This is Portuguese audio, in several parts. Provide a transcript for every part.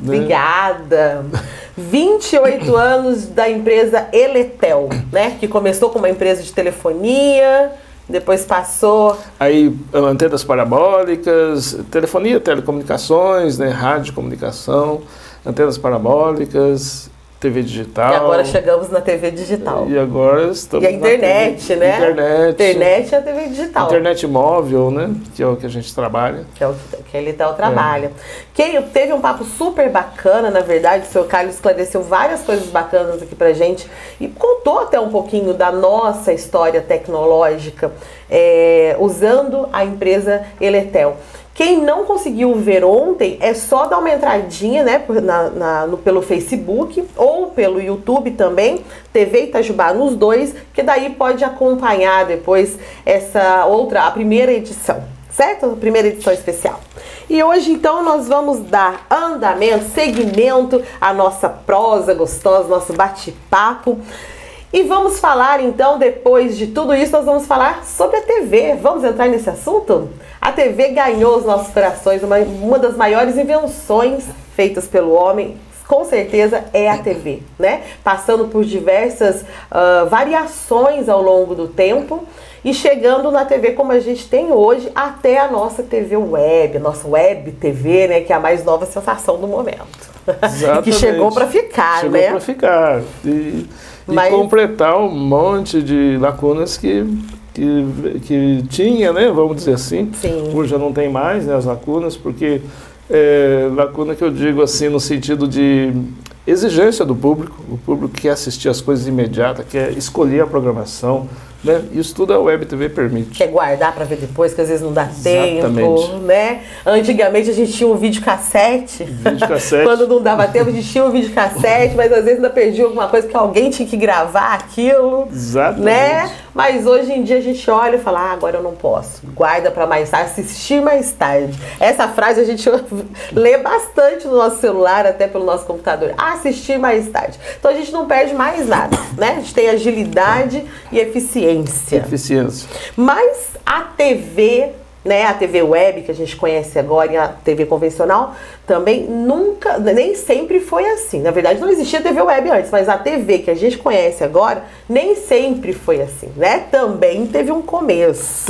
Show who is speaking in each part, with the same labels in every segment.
Speaker 1: Obrigada. 28 anos da empresa Eletel, né? Que começou como uma empresa de telefonia, depois passou...
Speaker 2: Aí, antenas parabólicas, telefonia, telecomunicações, né? Rádio, comunicação, antenas parabólicas, TV digital.
Speaker 1: E agora chegamos na TV digital.
Speaker 2: E agora estamos
Speaker 1: na internet,
Speaker 2: TV,
Speaker 1: né?
Speaker 2: Internet
Speaker 1: é a TV digital.
Speaker 2: Internet móvel, né? Que é o que a gente trabalha.
Speaker 1: Que é o que a Eletel trabalha. Teve um papo super bacana, na verdade. O seu Carlos esclareceu várias coisas bacanas aqui pra gente. E contou até um pouquinho da nossa história tecnológica usando a empresa Eletel. Quem não conseguiu ver ontem, é só dar uma entradinha, né, pelo Facebook ou pelo YouTube também, TV Itajubá nos dois, que daí pode acompanhar depois a primeira edição, certo? A primeira edição especial. E hoje, então, nós vamos dar andamento, segmento à nossa prosa gostosa, nosso bate-papo. E vamos falar, então, depois de tudo isso, nós vamos falar sobre a TV. Vamos entrar nesse assunto? A TV ganhou os nossos corações, uma das maiores invenções feitas pelo homem, com certeza é a TV, né? Passando por diversas variações ao longo do tempo e chegando na TV como a gente tem hoje, até a nossa TV web, a nossa web TV, né? Que é a mais nova sensação do momento. Que chegou para ficar, né?
Speaker 2: Chegou para ficar. E completar um monte de lacunas que tinha, né, vamos dizer assim.
Speaker 1: Sim.
Speaker 2: Hoje já não tem mais, né, as lacunas, porque lacuna que eu digo assim no sentido de exigência do público. O público quer assistir as coisas imediatas, quer escolher a programação, né? Isso tudo a Web TV permite.
Speaker 1: Quer guardar para ver depois, que às vezes não dá
Speaker 2: Exatamente.
Speaker 1: tempo, né? Antigamente a gente tinha um videocassete. Quando não dava tempo, a gente tinha um videocassete, mas às vezes ainda perdia alguma coisa que alguém tinha que gravar aquilo.
Speaker 2: Exatamente.
Speaker 1: Né? Mas hoje em dia a gente olha e fala, agora eu não posso. Guarda para mais tarde, assistir mais tarde. Essa frase a gente lê bastante no nosso celular, até pelo nosso computador. Assistir mais tarde. Então a gente não perde mais nada, né? A gente tem agilidade e eficiência. Mas a TV, né, a TV web que a gente conhece agora e a TV convencional também nem sempre foi assim. Na verdade não existia TV web antes, mas a TV que a gente conhece agora nem sempre foi assim, né? Também teve um começo.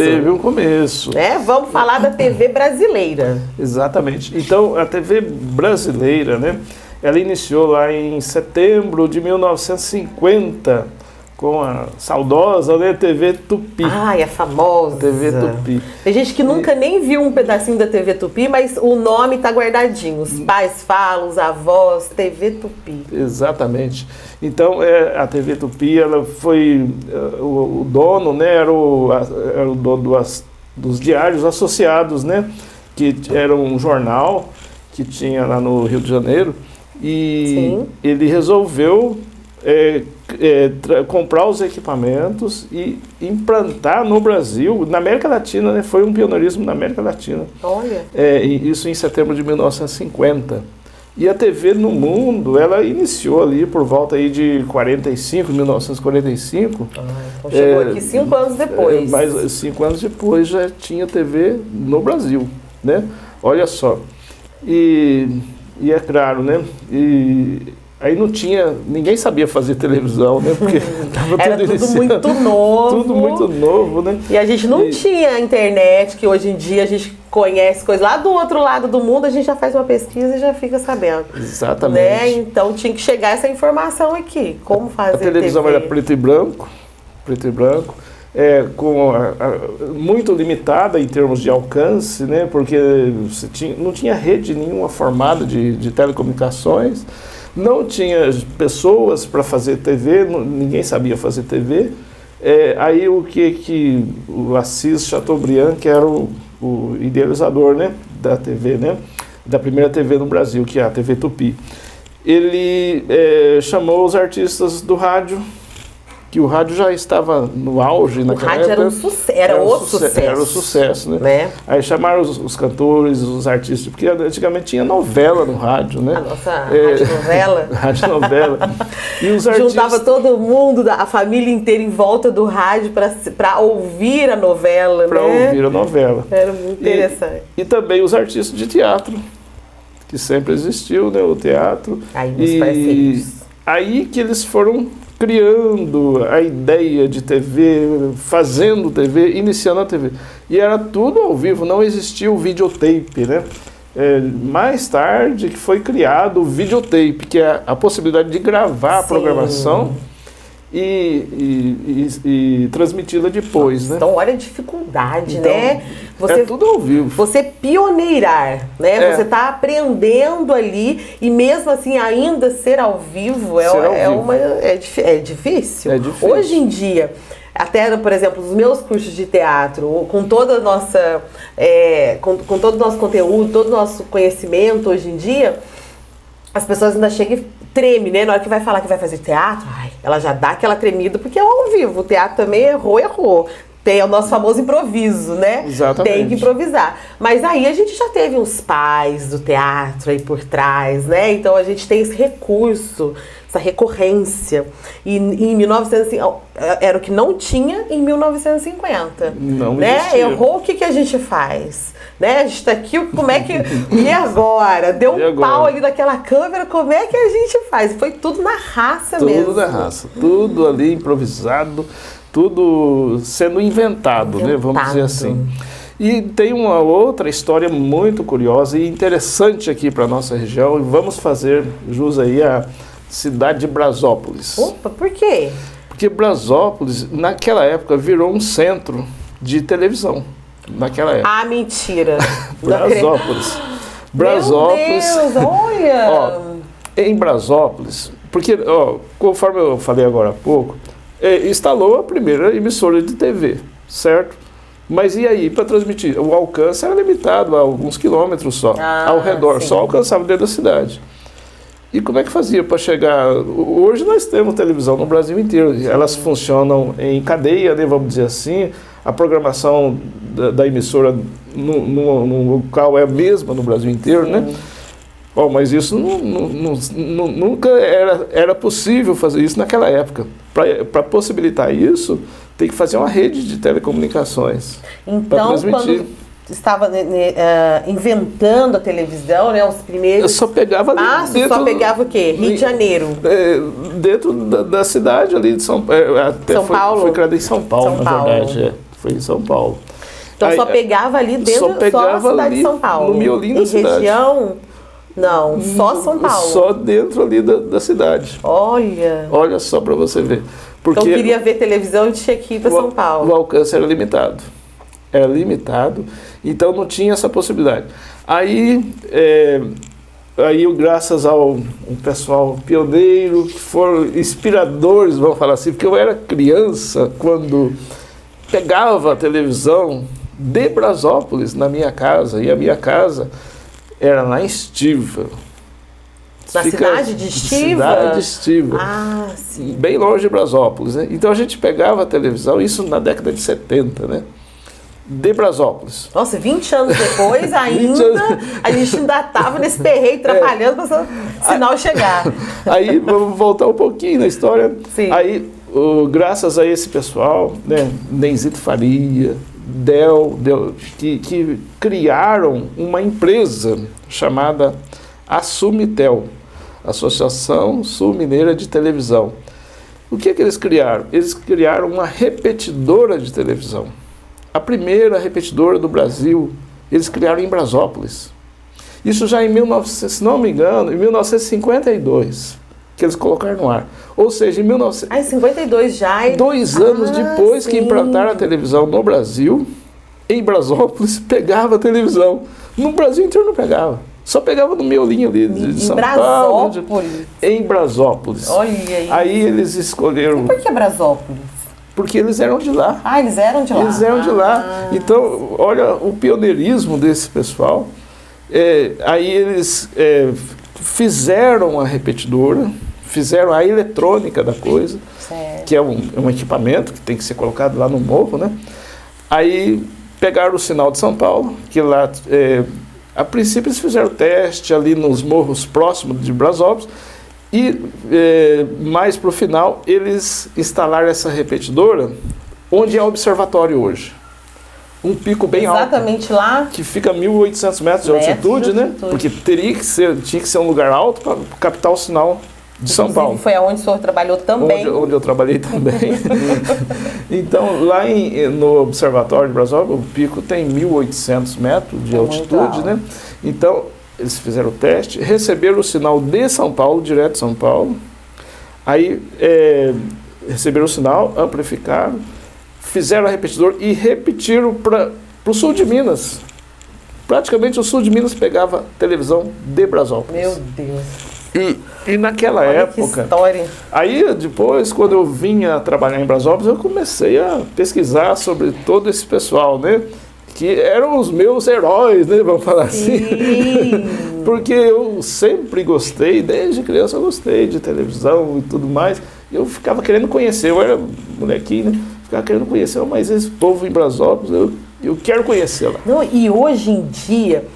Speaker 1: Né? Vamos falar da TV brasileira.
Speaker 2: Exatamente. Então a TV brasileira, né, ela iniciou lá em setembro de 1950. Com a saudosa, né, TV Tupi.
Speaker 1: Ai, a famosa.
Speaker 2: TV Tupi.
Speaker 1: Tem gente que nunca nem viu um pedacinho da TV Tupi, mas o nome tá guardadinho. Os pais falam, os avós, TV Tupi.
Speaker 2: Exatamente. Então, a TV Tupi, ela foi... o dono, né, era o dono dos diários associados, né, que era um jornal que tinha lá no Rio de Janeiro. E
Speaker 1: Sim.
Speaker 2: ele resolveu... comprar os equipamentos e implantar no Brasil, na América Latina, né? Foi um pioneirismo na América Latina.
Speaker 1: Olha.
Speaker 2: Isso em setembro de 1950. E a TV no mundo, ela iniciou ali por volta aí de 1945.
Speaker 1: Então chegou aqui 5 anos depois.
Speaker 2: Mas 5 anos depois já tinha TV no Brasil, né? Olha só. E é claro, né? Aí não tinha, ninguém sabia fazer televisão, né? Porque
Speaker 1: era tudo muito novo.
Speaker 2: Tudo muito novo, né?
Speaker 1: E a gente não tinha internet, que hoje em dia a gente conhece coisas lá do outro lado do mundo, a gente já faz uma pesquisa e já fica sabendo.
Speaker 2: Exatamente.
Speaker 1: Né? Então tinha que chegar essa informação aqui. Como fazer
Speaker 2: a televisão
Speaker 1: TV?
Speaker 2: era preto e branco, muito limitada em termos de alcance, né? Porque não tinha rede nenhuma formada de telecomunicações. Não tinha pessoas para fazer TV, ninguém sabia fazer TV. Aí o Assis Chateaubriand, que era o idealizador, né, da TV, né, da primeira TV no Brasil, que é a TV Tupi, ele chamou os artistas do rádio, que o rádio já estava no auge naquela época.
Speaker 1: O rádio era o sucesso.
Speaker 2: Era o sucesso, né? Aí chamaram os cantores, os artistas, porque antigamente tinha novela no rádio, né?
Speaker 1: A nossa radionovela.
Speaker 2: Radionovela. E os artistas...
Speaker 1: Juntava todo mundo, a família inteira em volta do rádio para ouvir a novela,
Speaker 2: Para ouvir a novela.
Speaker 1: Era muito interessante.
Speaker 2: E também os artistas de teatro, que sempre existiu, né, o teatro.
Speaker 1: Aí os parceiros.
Speaker 2: Aí que eles foram criando a ideia de TV, fazendo TV, iniciando a TV. E era tudo ao vivo, não existia o videotape, né? Mais tarde que foi criado o videotape, que é a possibilidade de gravar a programação e transmiti-la depois, né?
Speaker 1: Então, olha a dificuldade,
Speaker 2: então,
Speaker 1: né?
Speaker 2: É tudo ao vivo.
Speaker 1: Você pioneirar, né? Você está aprendendo ali e mesmo assim ainda ser ao vivo é difícil.
Speaker 2: É difícil.
Speaker 1: Hoje em dia, até, por exemplo, os meus cursos de teatro, com toda a nossa, com todo o nosso conteúdo, todo o nosso conhecimento hoje em dia, as pessoas ainda chegam e tremem, né? Na hora que vai falar que vai fazer teatro, ela já dá aquela tremida, porque é ao vivo. O teatro também errou. Tem o nosso famoso improviso, né?
Speaker 2: Exatamente.
Speaker 1: Tem que improvisar. Mas aí a gente já teve uns pais do teatro aí por trás, né? Então a gente tem esse recurso, essa recorrência. E em 1950, era o que não tinha em 1950.
Speaker 2: Não
Speaker 1: né?
Speaker 2: existia.
Speaker 1: Errou, o que a gente faz? Né? A gente tá aqui, como é que... E agora? Deu um pau ali naquela câmera, como é que a gente faz? Foi tudo na raça mesmo.
Speaker 2: Tudo na raça. Tudo ali improvisado, tudo sendo inventado, né? Vamos dizer assim. E tem uma outra história muito curiosa e interessante aqui para a nossa região, e vamos fazer jus aí à cidade de Brasópolis.
Speaker 1: Opa, por quê?
Speaker 2: Porque Brasópolis, naquela época, virou um centro de televisão. Naquela época.
Speaker 1: Ah, mentira.
Speaker 2: Brasópolis. Brasópolis.
Speaker 1: Meu Deus, olha!
Speaker 2: Ó, em Brasópolis, porque, conforme eu falei agora há pouco, instalou a primeira emissora de TV, certo? Mas e aí, para transmitir? O alcance era limitado a alguns quilômetros só, ao redor, só alcançava dentro da cidade. E como é que fazia para chegar? Hoje nós temos televisão no Brasil inteiro, elas funcionam em cadeia, né, vamos dizer assim, a programação da emissora no local é a mesma no Brasil inteiro, né? Mas isso nunca era possível fazer isso naquela época. Para possibilitar isso, tem que fazer uma rede de telecomunicações.
Speaker 1: Então, quando estava inventando a televisão, né, os primeiros...
Speaker 2: Eu só pegava ali
Speaker 1: só pegava o quê? Rio de Janeiro.
Speaker 2: Dentro da cidade ali de São Paulo. Até
Speaker 1: São Paulo?
Speaker 2: Foi criada em São Paulo, na verdade. Foi em São Paulo.
Speaker 1: Então aí, só pegava ali dentro da cidade de São Paulo.
Speaker 2: No miolinho da cidade.
Speaker 1: Em região... Não, só São Paulo.
Speaker 2: Só dentro ali da cidade. Olha só para você ver. Porque
Speaker 1: então queria ver televisão e tinha que ir para São Paulo.
Speaker 2: O alcance era limitado. Era limitado, então não tinha essa possibilidade. Aí graças ao um pessoal pioneiro, que foram inspiradores, vamos falar assim, porque eu era criança quando pegava a televisão de Brasópolis na minha casa, e a minha casa era lá em Estiva.
Speaker 1: Na cidade de Estiva?
Speaker 2: Cidade de Estiva.
Speaker 1: Ah, sim.
Speaker 2: Bem longe de Brasópolis, né? Então a gente pegava a televisão, isso na década de 70, né? De Brasópolis.
Speaker 1: Nossa, 20 anos depois ainda, a gente ainda estava nesse perreio trabalhando para o sinal chegar.
Speaker 2: Aí, vamos voltar um pouquinho na história.
Speaker 1: Sim.
Speaker 2: Aí, graças a esse pessoal, né? Nenzito Faria, que criaram uma empresa chamada Assumitel, Associação Sul-Mineira de Televisão. O que eles criaram? Eles criaram uma repetidora de televisão. A primeira repetidora do Brasil, eles criaram em Brasópolis. Isso já se não me engano, em 1952, que eles colocaram no ar. Ou seja, em
Speaker 1: 52 já.
Speaker 2: 2 anos depois que implantaram a televisão no Brasil, em Brasópolis, pegava a televisão. No Brasil inteiro não pegava. Só pegava no miolinho ali de São Paulo. Em Brasópolis.
Speaker 1: Olha isso.
Speaker 2: Aí eles escolheram...
Speaker 1: E por que Brasópolis?
Speaker 2: Porque eles eram de lá.
Speaker 1: Ah, eles eram de lá?
Speaker 2: Eles eram de lá. Então, olha o pioneirismo desse pessoal. Aí eles fizeram a repetidora, fizeram a eletrônica da coisa,
Speaker 1: certo.
Speaker 2: Que é um equipamento que tem que ser colocado lá no morro, né? Aí pegaram o sinal de São Paulo, que lá, a princípio eles fizeram o teste ali nos morros próximos de Brasópolis, e mais para o final eles instalaram essa repetidora onde é o observatório hoje. um pico bem alto.
Speaker 1: Exatamente lá.
Speaker 2: Que fica a 1.800 metros de altitude, né? Porque tinha que ser um lugar alto para captar o sinal de São Paulo.
Speaker 1: Foi aonde o senhor trabalhou também.
Speaker 2: Onde eu trabalhei também. Então, lá no Observatório de Brasópolis, o pico tem 1.800 metros de altitude, né? Então, eles fizeram o teste, receberam o sinal de São Paulo, direto de São Paulo. Aí, receberam o sinal, amplificaram, fizeram o repetidor e repetiram para o sul de Minas. Praticamente o sul de Minas pegava televisão de Brasópolis.
Speaker 1: Meu Deus.
Speaker 2: E naquela
Speaker 1: Olha
Speaker 2: época...
Speaker 1: Que história.
Speaker 2: Aí depois, quando eu vinha trabalhar em Brasópolis, eu comecei a pesquisar sobre todo esse pessoal, né? Que eram os meus heróis, né? Vamos falar assim. Porque eu sempre gostei, desde criança eu gostei de televisão e tudo mais. Eu ficava querendo conhecer, eu era molequinho, né? Ficava querendo conhecer, mas esse povo em Brasópolis, eu quero conhecê-la.
Speaker 1: Não, e hoje em dia,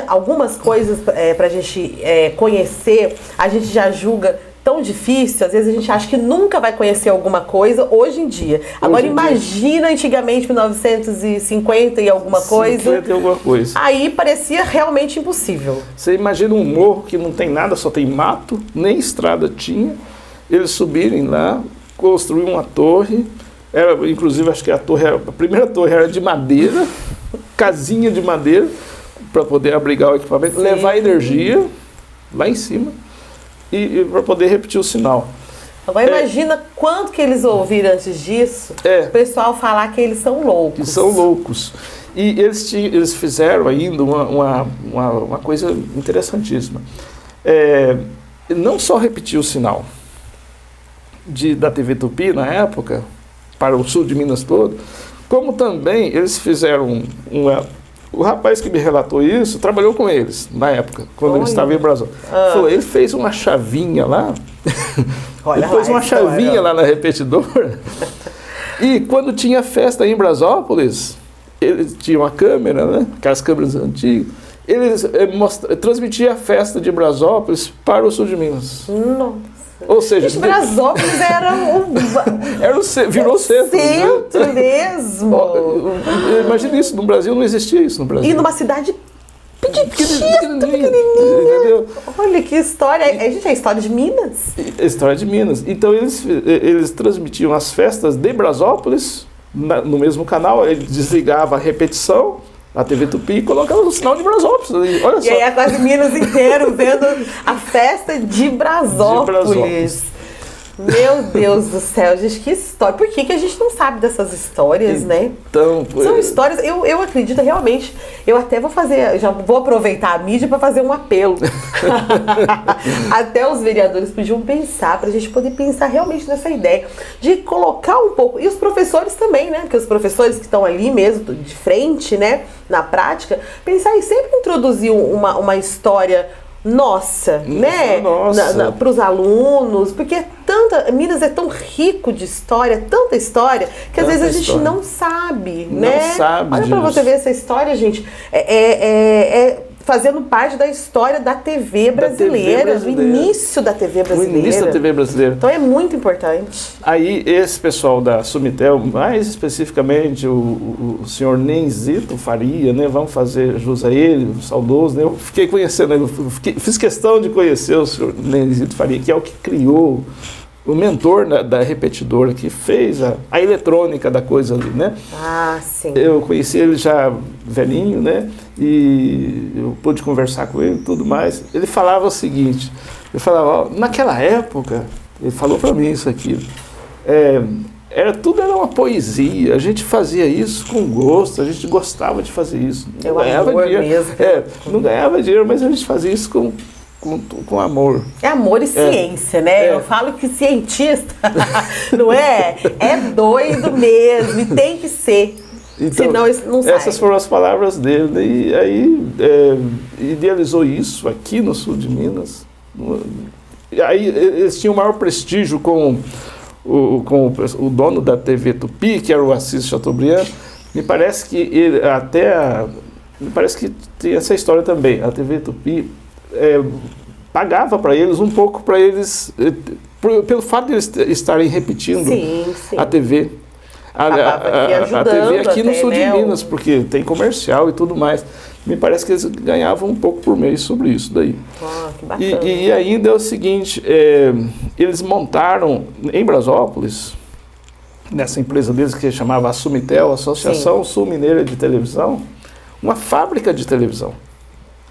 Speaker 1: algumas coisas para a gente conhecer, a gente já julga tão difícil, às vezes a gente acha que nunca vai conhecer alguma coisa hoje em dia. Agora imagina antigamente, 1950 e alguma coisa.
Speaker 2: 50 e alguma coisa.
Speaker 1: Aí parecia realmente impossível.
Speaker 2: Você imagina um morro que não tem nada, só tem mato, nem estrada tinha. Eles subirem lá, construir uma torre. Inclusive, acho que a primeira torre era de madeira, casinha de madeira, para poder abrigar o equipamento, sim, levar energia lá em cima e para poder repetir o sinal.
Speaker 1: Agora imagina quanto que eles ouviram antes disso, o pessoal falar que eles são loucos.
Speaker 2: Que são loucos. E eles fizeram ainda uma coisa interessantíssima. Não só repetir o sinal da TV Tupi na época, para o sul de Minas todo, como também eles fizeram o rapaz que me relatou isso, trabalhou com eles na época, quando ele estava em Brasópolis. Ele fez uma chavinha lá, ele pôs uma chavinha lá na repetidora, e quando tinha festa em Brasópolis, eles tinham uma câmera, né, aquelas câmeras antigas, eles transmitiam a festa de Brasópolis para o sul de Minas.
Speaker 1: Nossa.
Speaker 2: Ou seja,
Speaker 1: Brasópolis
Speaker 2: virou centro.
Speaker 1: Centro mesmo.
Speaker 2: Imagina isso, no Brasil não existia isso no Brasil.
Speaker 1: E numa cidade pequenininha. Entendeu? Olha que história. Gente, é a história de Minas.
Speaker 2: A história de Minas. Então eles transmitiam as festas de Brasópolis no mesmo canal, ele desligava a repetição, a TV Tupi, e colocava o sinal de Brasópolis. Olha só.
Speaker 1: E aí é quase Minas inteiro vendo a festa de Brasópolis. Meu Deus do céu, gente, que história. Por que a gente não sabe dessas histórias, né?
Speaker 2: Então,
Speaker 1: são histórias, eu acredito realmente, eu até já vou aproveitar a mídia para fazer um apelo. Até os vereadores podiam pensar, para a gente poder pensar realmente nessa ideia de colocar um pouco, e os professores também, né? Porque os professores que estão ali mesmo, de frente, né? Na prática, pensar em sempre introduzir uma história nossa, né? Para os alunos, porque Minas é tão rico de história, tanta história, que às vezes a gente não sabe, né?
Speaker 2: Não sabe.
Speaker 1: Olha para você ver essa história, gente. Fazendo parte da história da TV brasileira, do início da TV brasileira.
Speaker 2: O início da TV brasileira.
Speaker 1: Então é muito importante.
Speaker 2: Aí esse pessoal da Sumitel, mais especificamente o senhor Nenzito Faria, né? Vamos fazer jus a ele, o saudoso, né? Eu fiquei conhecendo, fiz questão de conhecer o senhor Nenzito Faria, que é o que criou, o mentor da repetidora, que fez a eletrônica da coisa ali, né?
Speaker 1: Ah, sim.
Speaker 2: Eu conheci ele já velhinho, né? E eu pude conversar com ele e tudo mais. Ele falava o seguinte, naquela época, ele falou para mim isso aqui, tudo era uma poesia, a gente fazia isso com gosto, a gente gostava de fazer isso. Não ganhava dinheiro mesmo. Não ganhava dinheiro, mas a gente fazia isso com amor.
Speaker 1: É amor e ciência, né? Eu falo que cientista, não é? É doido mesmo, e tem que ser.
Speaker 2: Então,
Speaker 1: senão isso não sai.
Speaker 2: Essas foram as palavras dele. E aí idealizou isso aqui no sul de Minas. E aí eles tinham o maior prestígio com o dono da TV Tupi, que era o Assis Chateaubriand. Me parece que me parece que tem essa história também. A TV Tupi pagava para eles um pouco, para eles, pelo fato de eles estarem repetindo a TV. A TV aqui
Speaker 1: até,
Speaker 2: no sul
Speaker 1: né,
Speaker 2: de Minas, porque tem comercial e tudo mais. Me parece que eles ganhavam um pouco por mês sobre isso daí.
Speaker 1: Que bacana.
Speaker 2: E ainda é o seguinte, eles montaram em Brasópolis, nessa empresa deles que chamava a Sumitel, Associação Sul Mineira de Televisão, uma fábrica de televisão.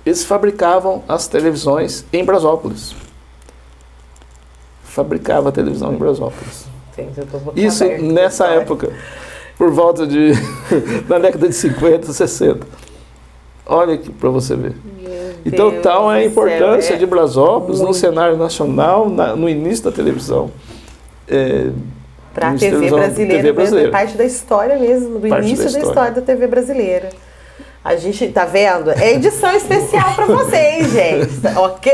Speaker 2: Eles fabricavam as televisões em Brasópolis. Fabricava a televisão em Brasópolis. Isso nessa época, por volta de na década de 50, 60. Olha aqui para você ver. Então, tal é a importância de Brasópolis no cenário nacional, no início da televisão.
Speaker 1: Para a TV brasileira, mesmo, parte da história mesmo, do início da história da TV brasileira. A gente, tá vendo? É edição especial para vocês, gente. Ok?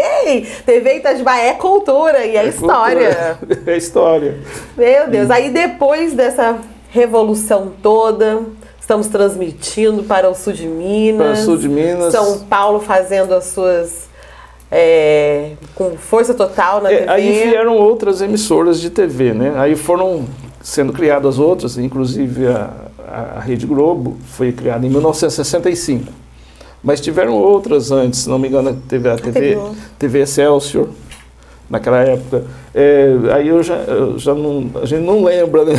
Speaker 1: TV Itajubá é cultura e é história.
Speaker 2: Cultura. É história.
Speaker 1: Meu Deus. Aí depois dessa revolução toda, estamos transmitindo para o sul de Minas.
Speaker 2: Para o sul de Minas.
Speaker 1: São Paulo fazendo as suas... com força total na TV.
Speaker 2: Aí vieram outras emissoras de TV, né? Aí foram sendo criadas outras, inclusive a Rede Globo foi criada em 1965. Mas tiveram outras antes, se não me engano, teve a TV Excelsior, naquela época. Aí a gente não lembra, né?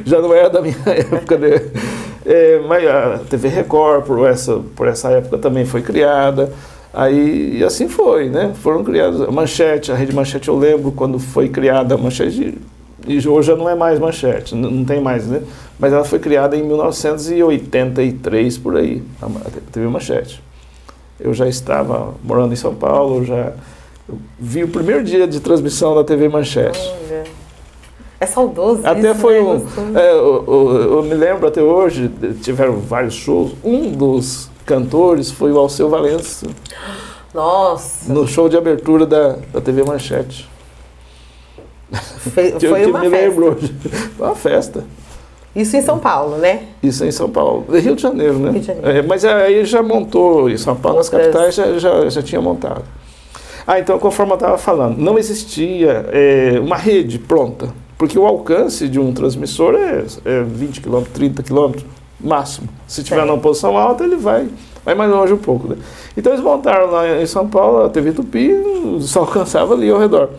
Speaker 2: Já não era da minha época, né? Mas a TV Record, por essa época, também foi criada. Aí, e assim foi, né? Foram criadas a Manchete, a Rede Manchete, eu lembro quando foi criada a Manchete, e hoje já não é mais Manchete, não tem mais, né? Mas ela foi criada em 1983, por aí, a TV Manchete. Eu já estava morando em São Paulo, eu vi o primeiro dia de transmissão da TV Manchete.
Speaker 1: Olha. É saudoso
Speaker 2: até
Speaker 1: isso,
Speaker 2: foi
Speaker 1: né?
Speaker 2: eu me lembro até hoje, tiveram vários shows, um dos cantores foi o Alceu Valença.
Speaker 1: Nossa!
Speaker 2: No show de abertura da TV Manchete.
Speaker 1: Foi uma festa.
Speaker 2: Lembro hoje. Foi uma festa.
Speaker 1: Isso em São Paulo, né?
Speaker 2: Isso em São Paulo. Rio de Janeiro, né?
Speaker 1: Rio de Janeiro.
Speaker 2: Mas aí já montou, em São Paulo, nas capitais já tinha montado. Então, conforme eu estava falando, não existia uma rede pronta, porque o alcance de um transmissor é 20 km, 30 km, máximo. Se tiver numa posição alta, ele vai mais longe um pouco, né? Então, eles montaram lá em São Paulo a TV Tupi, só alcançava ali ao redor.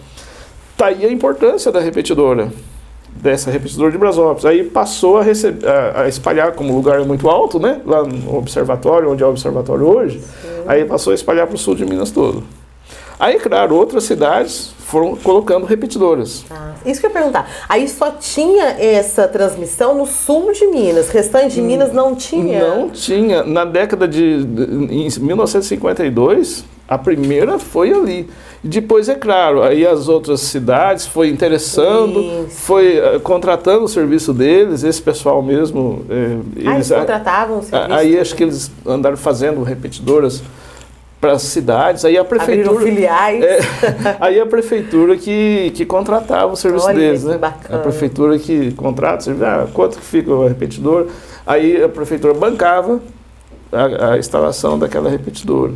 Speaker 2: Tá aí a importância da repetidora, dessa repetidora de Brasópolis. Aí passou a espalhar, como o lugar é muito alto, né? Lá no observatório, onde é o observatório hoje, aí passou a espalhar para o sul de Minas todo. Aí, claro, outras cidades foram colocando repetidoras.
Speaker 1: Isso que eu ia perguntar. Aí só tinha essa transmissão no sul de Minas, restante de Minas não tinha?
Speaker 2: Não tinha. Na década em 1952, a primeira foi ali. Depois, é claro, aí as outras cidades foi interessando, foi contratando o serviço deles, esse pessoal mesmo.
Speaker 1: Eles contratavam o serviço?
Speaker 2: Aí acho que eles andaram fazendo repetidoras para as cidades, aí a prefeitura...
Speaker 1: Abriram filiais.
Speaker 2: Aí a prefeitura que contratava o serviço deles, né?
Speaker 1: Bacana.
Speaker 2: A prefeitura que contrata o serviço, quanto que fica o repetidor? Aí a prefeitura bancava a instalação daquela repetidora.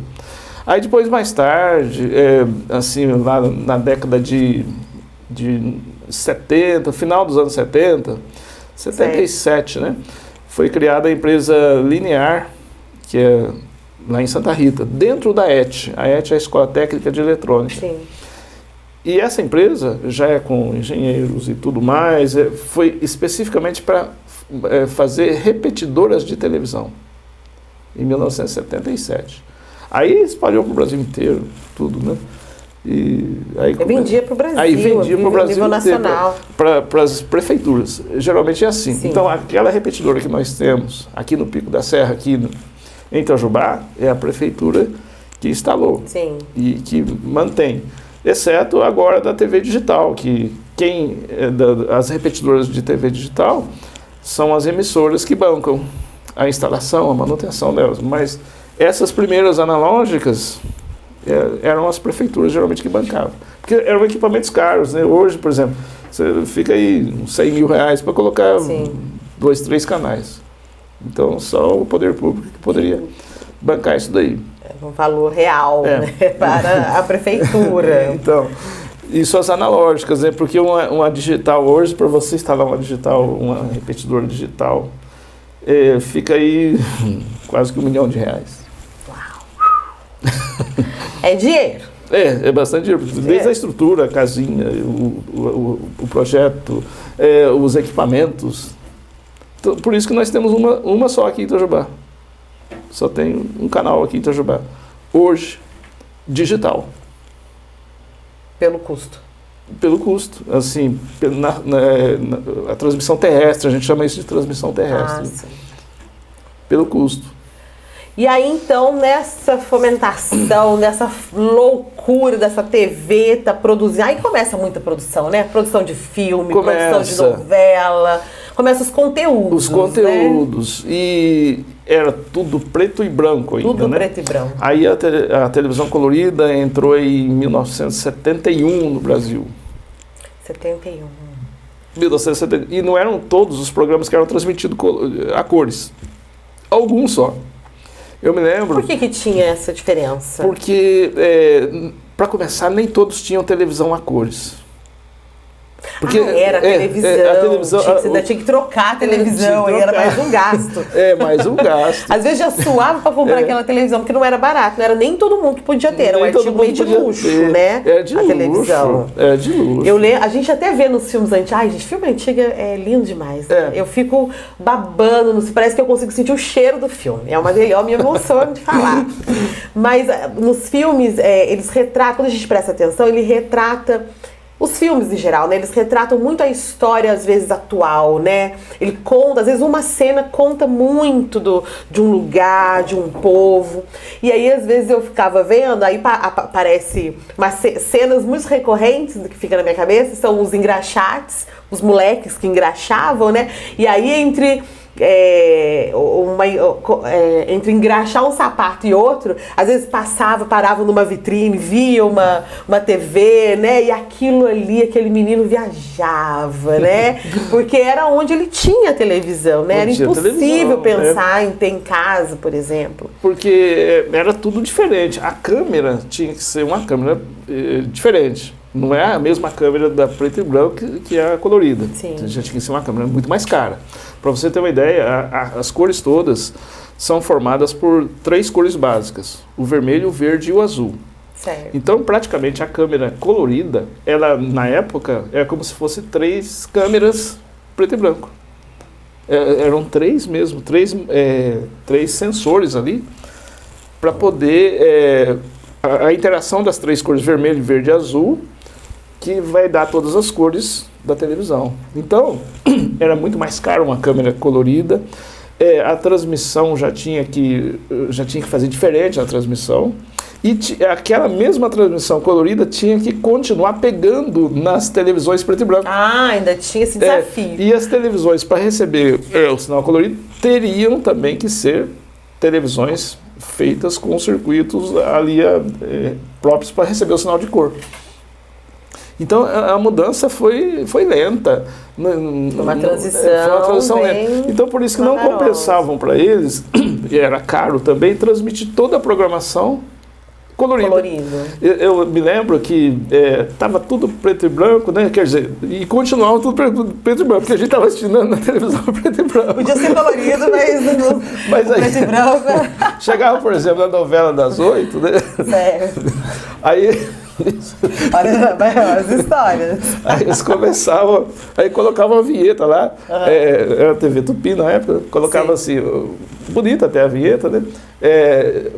Speaker 2: Aí depois, mais tarde, assim, lá na década de 70, final dos anos 70, 77, né? Foi criada a empresa Linear, que é lá em Santa Rita, dentro da ET. A ET é a Escola Técnica de Eletrônica.
Speaker 1: Sim.
Speaker 2: E essa empresa, já é com engenheiros e tudo mais, foi especificamente para fazer repetidoras de televisão, em 1977. Aí espalhou para o Brasil inteiro, tudo, né? E aí
Speaker 1: vendia para o Brasil.
Speaker 2: Aí vendia para o Brasil inteiro,
Speaker 1: nacional.
Speaker 2: Para as prefeituras. Geralmente é assim.
Speaker 1: Sim.
Speaker 2: Então, aquela repetidora que nós temos aqui no Pico da Serra, aqui em Itajubá, é a prefeitura que instalou.
Speaker 1: Sim.
Speaker 2: E que mantém. Exceto agora da TV digital, que as repetidoras de TV digital são as emissoras que bancam a instalação, a manutenção delas. Mas essas primeiras analógicas eram as prefeituras geralmente que bancavam. Porque eram equipamentos caros, né? Hoje, por exemplo, você fica aí uns 100 mil reais para colocar 2, 3 canais. Então, só o poder público que poderia bancar isso daí.
Speaker 1: Um valor real, né, para a prefeitura.
Speaker 2: Então, Isso as analógicas, né? Porque uma digital hoje, para você instalar uma digital, uma repetidora digital, fica aí quase que R$1 milhão.
Speaker 1: Uau! É dinheiro.
Speaker 2: É bastante dinheiro. Desde a estrutura, a casinha, o projeto, os equipamentos. Então, por isso que nós temos uma só aqui em Itajubá. Só tem um canal aqui em Itajubá. Hoje, digital.
Speaker 1: Pelo custo.
Speaker 2: Pelo custo. Assim, a transmissão terrestre, a gente chama isso de transmissão terrestre.
Speaker 1: Sim.
Speaker 2: Pelo custo.
Speaker 1: E aí, então, nessa fomentação, nessa loucura dessa TV, tá produzindo. Aí começa muita produção, né? Produção de filme, produção de novela. Começa os conteúdos. Os
Speaker 2: conteúdos. Né? E era tudo preto e branco ainda,
Speaker 1: tudo
Speaker 2: né?
Speaker 1: Preto e branco.
Speaker 2: Aí a televisão colorida entrou em 1971 no Brasil.
Speaker 1: 71.
Speaker 2: 1971. E não eram todos os programas que eram transmitidos a cores. Alguns só. Eu me lembro...
Speaker 1: Por que tinha essa diferença?
Speaker 2: Porque, para começar, nem todos tinham televisão a cores.
Speaker 1: Porque era a televisão. Você ainda tinha que trocar a televisão, aí era mais um gasto.
Speaker 2: Mais um gasto.
Speaker 1: Às vezes já suava para comprar aquela televisão, porque não era barato, não era nem todo mundo que podia ter, era um artigo meio de luxo, né?
Speaker 2: É de luxo. Televisão. É de luxo.
Speaker 1: A gente até vê nos filmes antigos, ai gente, filme antigo é lindo demais. Né? Eu fico babando, parece que eu consigo sentir o cheiro do filme. É uma minha emoção de falar. Mas nos filmes, eles retratam, quando a gente presta atenção, ele retrata... Os filmes, em geral, né? Eles retratam muito a história, às vezes, atual, né? Ele conta, às vezes, uma cena conta muito de um lugar, de um povo. E aí, às vezes, eu ficava vendo, aí aparece cenas muito recorrentes do que fica na minha cabeça, são os engraxates, os moleques que engraxavam, né? E aí, entre engraxar um sapato e outro, às vezes parava numa vitrine, via uma TV, né? E aquilo ali, aquele menino viajava, né? Porque era onde ele tinha televisão, né? Era impossível pensar em ter em casa, por exemplo.
Speaker 2: Porque era tudo diferente. A câmera tinha que ser uma câmera diferente. Não é a mesma câmera da preto e branco que a colorida.
Speaker 1: Sim.
Speaker 2: Já tinha que ser uma câmera muito mais cara. Para você ter uma ideia, as cores todas são formadas por 3 cores básicas. O vermelho, o verde e o azul.
Speaker 1: Certo.
Speaker 2: Então, praticamente, a câmera colorida, ela, na época, é como se fosse 3 câmeras preto e branco. Eram 3 mesmo, 3 sensores ali, para poder... a interação das 3 cores, vermelho, verde e azul, que vai dar todas as cores da televisão. Então, era muito mais caro uma câmera colorida, a transmissão já tinha que fazer diferente a transmissão, e aquela mesma transmissão colorida tinha que continuar pegando nas televisões preto e branco.
Speaker 1: Ainda tinha esse desafio.
Speaker 2: E as televisões, para receber o sinal colorido, teriam também que ser televisões feitas com circuitos ali próprios para receber o sinal de cor. Então a mudança foi lenta.
Speaker 1: Uma transição.
Speaker 2: Foi uma transição lenta. Então por isso que não compensavam para eles, e era caro também, transmitir toda a programação colorida. Eu me lembro que estava tudo preto e branco, né? Quer dizer, e continuava tudo preto e branco, porque a gente estava assistindo na televisão preto e branco.
Speaker 1: Podia ser colorido, mas aí, preto e branco.
Speaker 2: Chegava, por exemplo, na novela das 8, né?
Speaker 1: Certo.
Speaker 2: Aí...
Speaker 1: Olha as histórias.
Speaker 2: Aí eles começavam, aí colocavam uma vinheta lá, era a TV Tupi na época, colocava assim, bonita até a vinheta, né?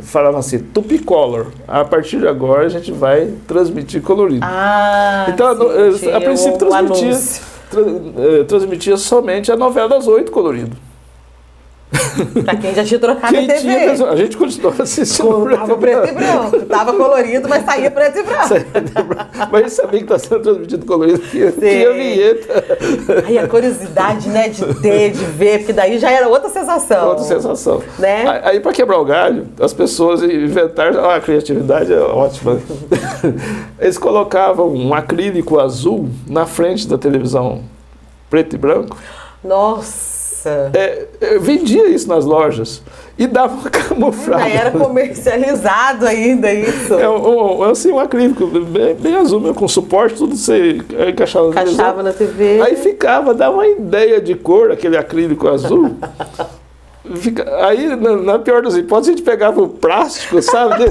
Speaker 2: Falava assim, Tupi Color, a partir de agora a gente vai transmitir colorido. Então, a princípio transmitia somente a novela das 8 colorido.
Speaker 1: Pra quem já tinha trocado a TV.
Speaker 2: A gente continuava assistindo
Speaker 1: preto e branco. Tava colorido, mas saía preto e branco.
Speaker 2: Mas a gente sabia que estava sendo transmitido colorido, porque tinha vinheta.
Speaker 1: Aí a curiosidade, né, de ter, de ver, porque daí já era outra sensação.
Speaker 2: Outra sensação.
Speaker 1: Né?
Speaker 2: Aí para quebrar o galho, as pessoas inventaram, a criatividade é ótima. Eles colocavam um acrílico azul na frente da televisão preto e branco.
Speaker 1: Nossa! Nossa!
Speaker 2: Vendia isso nas lojas e dava uma camuflada.
Speaker 1: Já era comercializado ainda isso.
Speaker 2: Assim, um acrílico bem azul, com suporte, tudo você encaixava
Speaker 1: na TV.
Speaker 2: Aí dava uma ideia de cor, aquele acrílico azul. Aí, na pior das hipóteses, a gente pegava o plástico, sabe,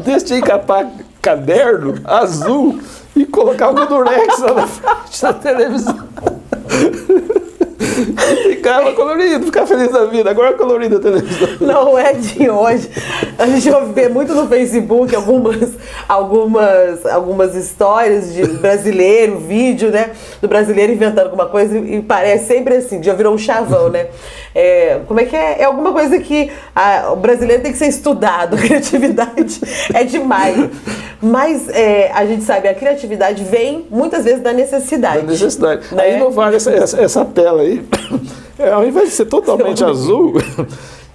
Speaker 2: desse de encapar caderno azul e colocava o durex lá na frente da televisão. E ficava colorido, ficava feliz da vida. Agora é colorido a televisão.
Speaker 1: Não é de hoje. A gente vê muito no Facebook algumas histórias de brasileiro, vídeo, né? Do brasileiro inventando alguma coisa e parece sempre assim, já virou um chavão, né? Como é que é? É alguma coisa que o brasileiro tem que ser estudado. A criatividade é demais. Mas a gente sabe, a criatividade vem muitas vezes da necessidade.
Speaker 2: Da necessidade.
Speaker 1: Né?
Speaker 2: Aí não vale essa tela aí. Ao invés de ser totalmente azul,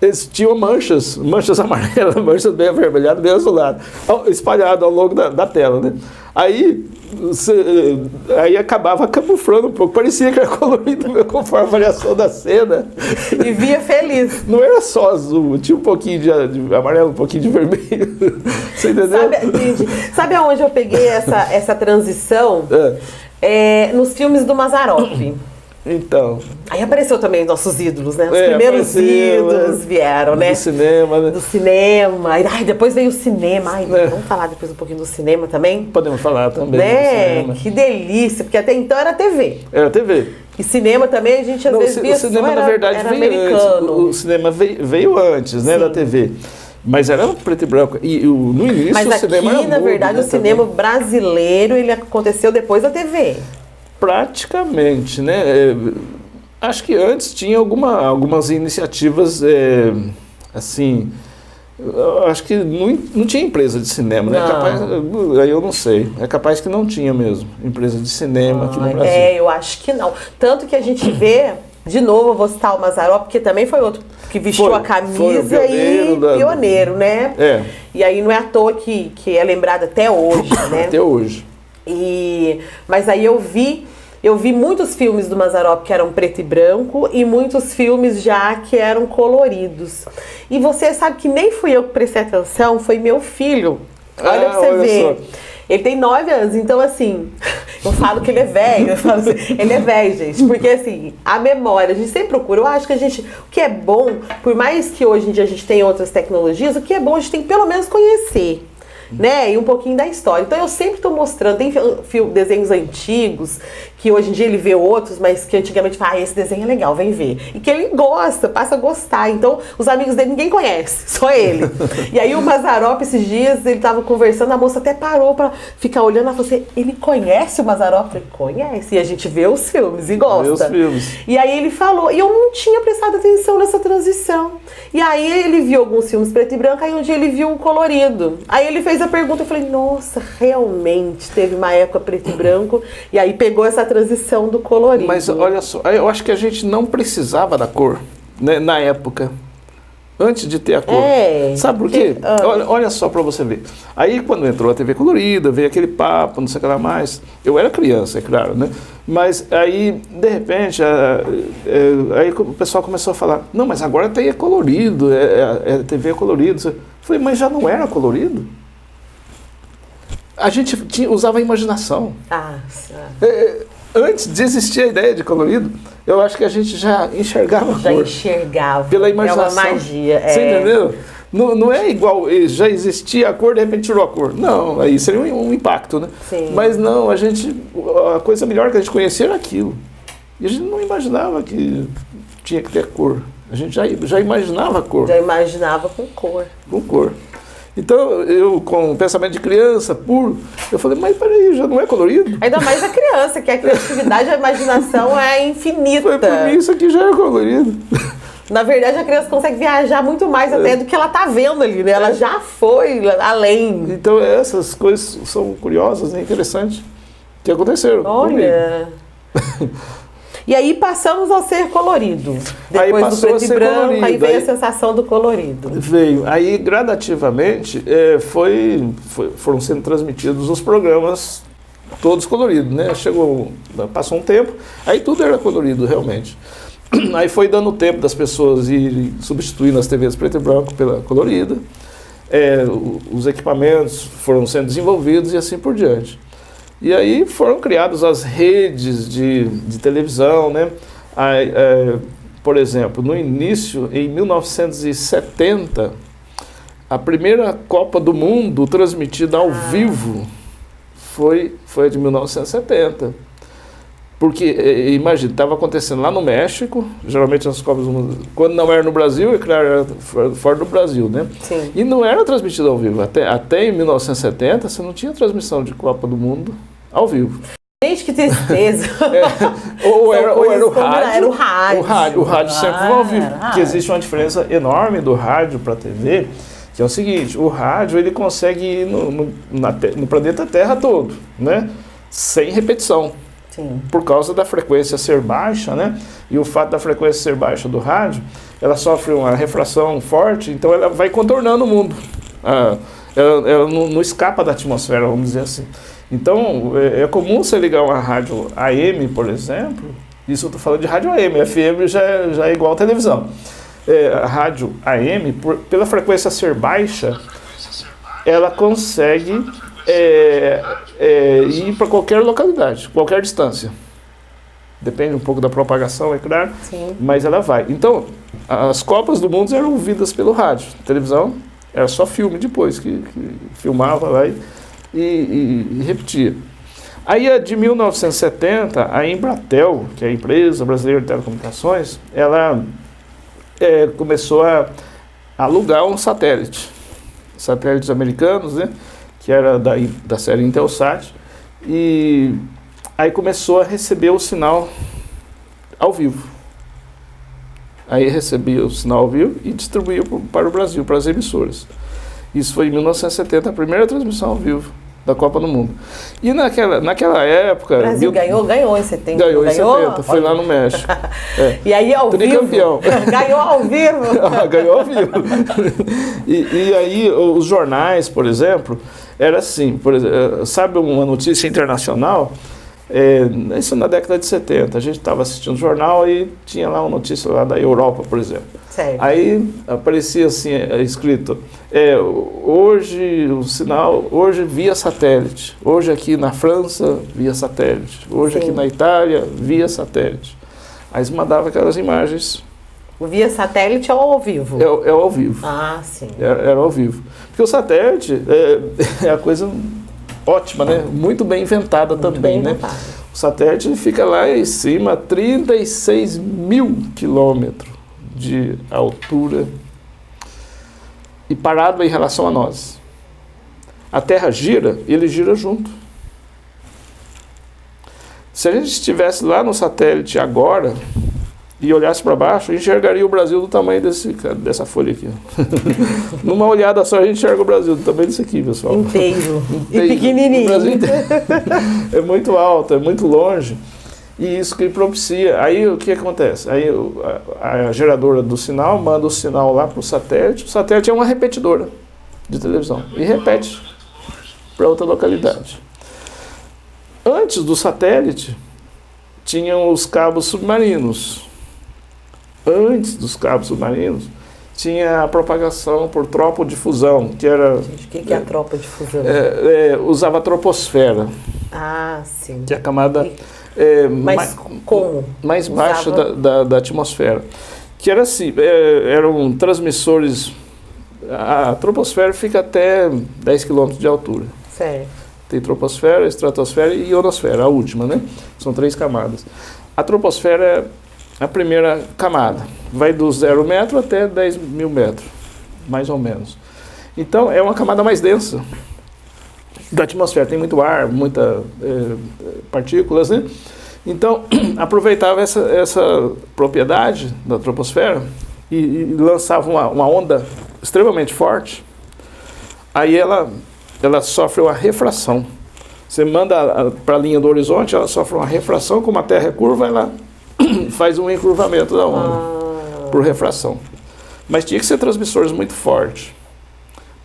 Speaker 2: eles tinham manchas amarelas, manchas bem avermelhadas, bem azuladas, espalhadas ao longo da tela, né? Aí acabava camuflando um pouco, parecia que era colorido conforme a variação da cena.
Speaker 1: E via feliz.
Speaker 2: Não era só azul, tinha um pouquinho de amarelo, um pouquinho de vermelho. Você entendeu?
Speaker 1: Sabe aonde eu peguei essa transição? Nos filmes do Mazzaropi.
Speaker 2: Então.
Speaker 1: Aí apareceu também os nossos ídolos, né? Os primeiros ídolos vieram, né?
Speaker 2: Do cinema, né?
Speaker 1: Do cinema. Ai, depois veio o cinema. Ai, vamos falar depois um pouquinho do cinema também?
Speaker 2: Podemos falar também.
Speaker 1: Né? Que delícia, porque até então era TV.
Speaker 2: Era TV.
Speaker 1: E cinema também a gente às vezes via.
Speaker 2: O cinema, na verdade,
Speaker 1: era
Speaker 2: veio
Speaker 1: americano.
Speaker 2: antes. O cinema veio antes, né, da TV. Mas era preto e branco. E no início o cinema era
Speaker 1: aqui, na verdade, o cinema brasileiro ele aconteceu depois da TV.
Speaker 2: Praticamente, né? Acho que antes tinha algumas iniciativas, assim, acho que não tinha empresa de cinema, né? Aí eu não sei, é capaz que não tinha mesmo empresa de cinema aqui no Brasil.
Speaker 1: Eu acho que não. Tanto que a gente vê, de novo, eu vou citar o Mazzaropi, porque também foi outro que vestiu a camisa pioneiro, né? E aí não é à toa que é lembrado até hoje, né?
Speaker 2: Até hoje.
Speaker 1: Mas aí eu vi muitos filmes do Mazzaropi que eram preto e branco e muitos filmes já que eram coloridos. E você sabe que nem fui eu que prestei atenção, foi meu filho. Olha pra você ver. Só. Ele tem 9 anos, então assim, eu falo que ele é velho, eu falo assim, ele é velho, gente, porque assim, a memória, a gente sempre procura, eu acho que o que é bom, por mais que hoje em dia a gente tenha outras tecnologias, o que é bom a gente tem que pelo menos conhecer. Né? E um pouquinho da história. Então eu sempre estou mostrando, tem desenhos antigos, que hoje em dia ele vê outros, mas que antigamente fala, esse desenho é legal, vem ver. E que ele gosta, passa a gostar. Então os amigos dele ninguém conhece, só ele. E aí o Mazzaropi, esses dias, ele estava conversando, a moça até parou para ficar olhando, ela falou assim, ele conhece o Mazzaropi? Ele conhece. E a gente vê os filmes e gosta.
Speaker 2: Vê os filmes.
Speaker 1: E aí ele falou, e eu não tinha prestado atenção nessa transição. E aí ele viu alguns filmes preto e branco, aí um dia ele viu um colorido. Aí ele fez a pergunta, eu falei, nossa, realmente teve uma época preto e branco, e aí pegou essa transição do colorido.
Speaker 2: Mas olha só, eu acho que a gente não precisava da cor, né, na época, antes de ter a cor. Sabe por quê? Olha só pra você ver. Aí quando entrou a TV colorida, veio aquele papo, não sei o que lá mais, eu era criança, é claro, né? Mas aí, de repente, aí o pessoal começou a falar, não, mas agora tem colorido, TV colorido. Eu falei, mas já não era colorido? A gente usava a imaginação. Antes de existir a ideia de colorido, eu acho que a gente já enxergava a cor.
Speaker 1: Já enxergava.
Speaker 2: Pela imaginação.
Speaker 1: É uma magia.
Speaker 2: Você entendeu? Não é igual, já existia a cor, de repente tirou a cor. Não, aí seria um impacto, né?
Speaker 1: Sim.
Speaker 2: Mas não, a coisa melhor que a gente conhecia era aquilo. E a gente não imaginava que tinha que ter cor. A gente já imaginava a cor.
Speaker 1: Já imaginava com cor.
Speaker 2: Com cor. Então, eu, com o pensamento de criança puro, eu falei, mas peraí, já não é colorido?
Speaker 1: Ainda mais a criança, que a criatividade, a imaginação é infinita.
Speaker 2: Foi por mim, isso aqui já é colorido.
Speaker 1: Na verdade, a criança consegue viajar muito mais até do que ela tá vendo ali, né? Ela já foi além.
Speaker 2: Então, essas coisas são curiosas, né? Interessantes, que aconteceram
Speaker 1: Olha... E aí passamos a ser colorido. Depois do preto e branco, colorido. Aí veio a sensação do colorido.
Speaker 2: Veio. Aí, gradativamente, foram sendo transmitidos os programas todos coloridos, né? Passou um tempo, aí tudo era colorido, realmente. Aí foi dando tempo das pessoas irem substituindo as TVs preto e branco pela colorida. Os equipamentos foram sendo desenvolvidos e assim por diante. E aí foram criadas as redes de televisão, né? Por exemplo, no início, em 1970, a primeira Copa do Mundo transmitida ao vivo foi a de 1970. Porque, imagina, estava acontecendo lá no México, geralmente as Copas do Mundo, quando não era no Brasil, é claro, era fora do Brasil, né?
Speaker 1: Sim.
Speaker 2: E não era transmitido ao vivo. Até em 1970, você não tinha transmissão de Copa do Mundo ao vivo.
Speaker 1: Gente, que tristeza.
Speaker 2: Ou era o rádio.
Speaker 1: Era o rádio.
Speaker 2: O rádio sempre foi ao vivo. Porque existe uma diferença enorme do rádio para a TV, que é o seguinte, o rádio ele consegue ir no planeta Terra todo, né? Sem repetição.
Speaker 1: Sim.
Speaker 2: Por causa da frequência ser baixa, né? E o fato da frequência ser baixa do rádio, ela sofre uma refração forte, então ela vai contornando o mundo. Ela não escapa da atmosfera, vamos dizer assim. Então, é comum você ligar uma rádio AM, por exemplo, isso eu estou falando de rádio AM, FM já é igual à televisão. A rádio AM, pela frequência ser baixa, ela consegue ir para qualquer localidade, qualquer distância. Depende um pouco da propagação, é claro,
Speaker 1: Sim.
Speaker 2: mas ela vai. Então, as Copas do Mundo eram ouvidas pelo rádio. A televisão era só filme depois, que filmava lá e repetia. Aí, de 1970, a Embratel, que é a Empresa Brasileira de Telecomunicações, ela começou a alugar um satélite. Satélites americanos, né? Que era da série Intelsat, e aí começou a receber o sinal ao vivo. Aí recebia o sinal ao vivo e distribuía para o Brasil, para as emissoras. Isso foi em 1970, a primeira transmissão ao vivo da Copa do Mundo. E naquela época...
Speaker 1: O Brasil ganhou em 70.
Speaker 2: Ganhou em 70, foi lá no México.
Speaker 1: E aí ao
Speaker 2: Tricampeão.
Speaker 1: vivo? Ganhou ao vivo?
Speaker 2: Ganhou ao vivo. E aí os jornais, por exemplo, era assim, sabe uma notícia internacional? Isso na década de 70, a gente estava assistindo o jornal e tinha lá uma notícia lá da Europa, por exemplo.
Speaker 1: Certo.
Speaker 2: Aí aparecia assim, escrito, hoje o sinal, hoje via satélite, hoje aqui na França via satélite, hoje
Speaker 1: Sim.
Speaker 2: aqui na Itália via satélite. Aí eles mandavam aquelas imagens.
Speaker 1: Via satélite ou ao vivo?
Speaker 2: É ao vivo.
Speaker 1: Ah, sim.
Speaker 2: Era ao vivo. Porque o satélite é a coisa ótima, né? Muito bem inventada também, né? O satélite fica lá em cima, 36 mil quilômetros de altura e parado em relação a nós. A Terra gira, ele gira junto. Se a gente estivesse lá no satélite agora e olhasse para baixo, enxergaria o Brasil do tamanho dessa folha aqui. Numa olhada só a gente enxerga o Brasil do tamanho desse aqui, pessoal.
Speaker 1: Inteiro. E pequenininho.
Speaker 2: O Brasil inteiro. É muito alto, é muito longe. E isso que propicia. Aí o que acontece? Aí a geradora do sinal manda o sinal lá para o satélite. O satélite é uma repetidora de televisão e repete para outra localidade. Antes do satélite, tinham os cabos submarinos. Antes dos cabos submarinos, tinha a propagação por tropodifusão, que era...
Speaker 1: Gente, o que é a tropodifusão?
Speaker 2: Usava a troposfera.
Speaker 1: Ah, sim.
Speaker 2: Que é a camada mais baixa da atmosfera. Que era assim, eram transmissores... A troposfera fica até 10 km de altura.
Speaker 1: Certo.
Speaker 2: Tem troposfera, estratosfera e ionosfera, a última, né? São 3 camadas. A troposfera é a primeira camada. Vai do 0 metro até 10 mil metros, mais ou menos. Então, é uma camada mais densa da atmosfera. Tem muito ar, muitas partículas, né? Então, aproveitava essa propriedade da troposfera e lançava uma onda extremamente forte. Aí ela sofre uma refração. Você manda para a linha do horizonte, ela sofre uma refração, como a Terra é curva, ela faz um encurvamento da onda por refração. Mas tinha que ser transmissores muito fortes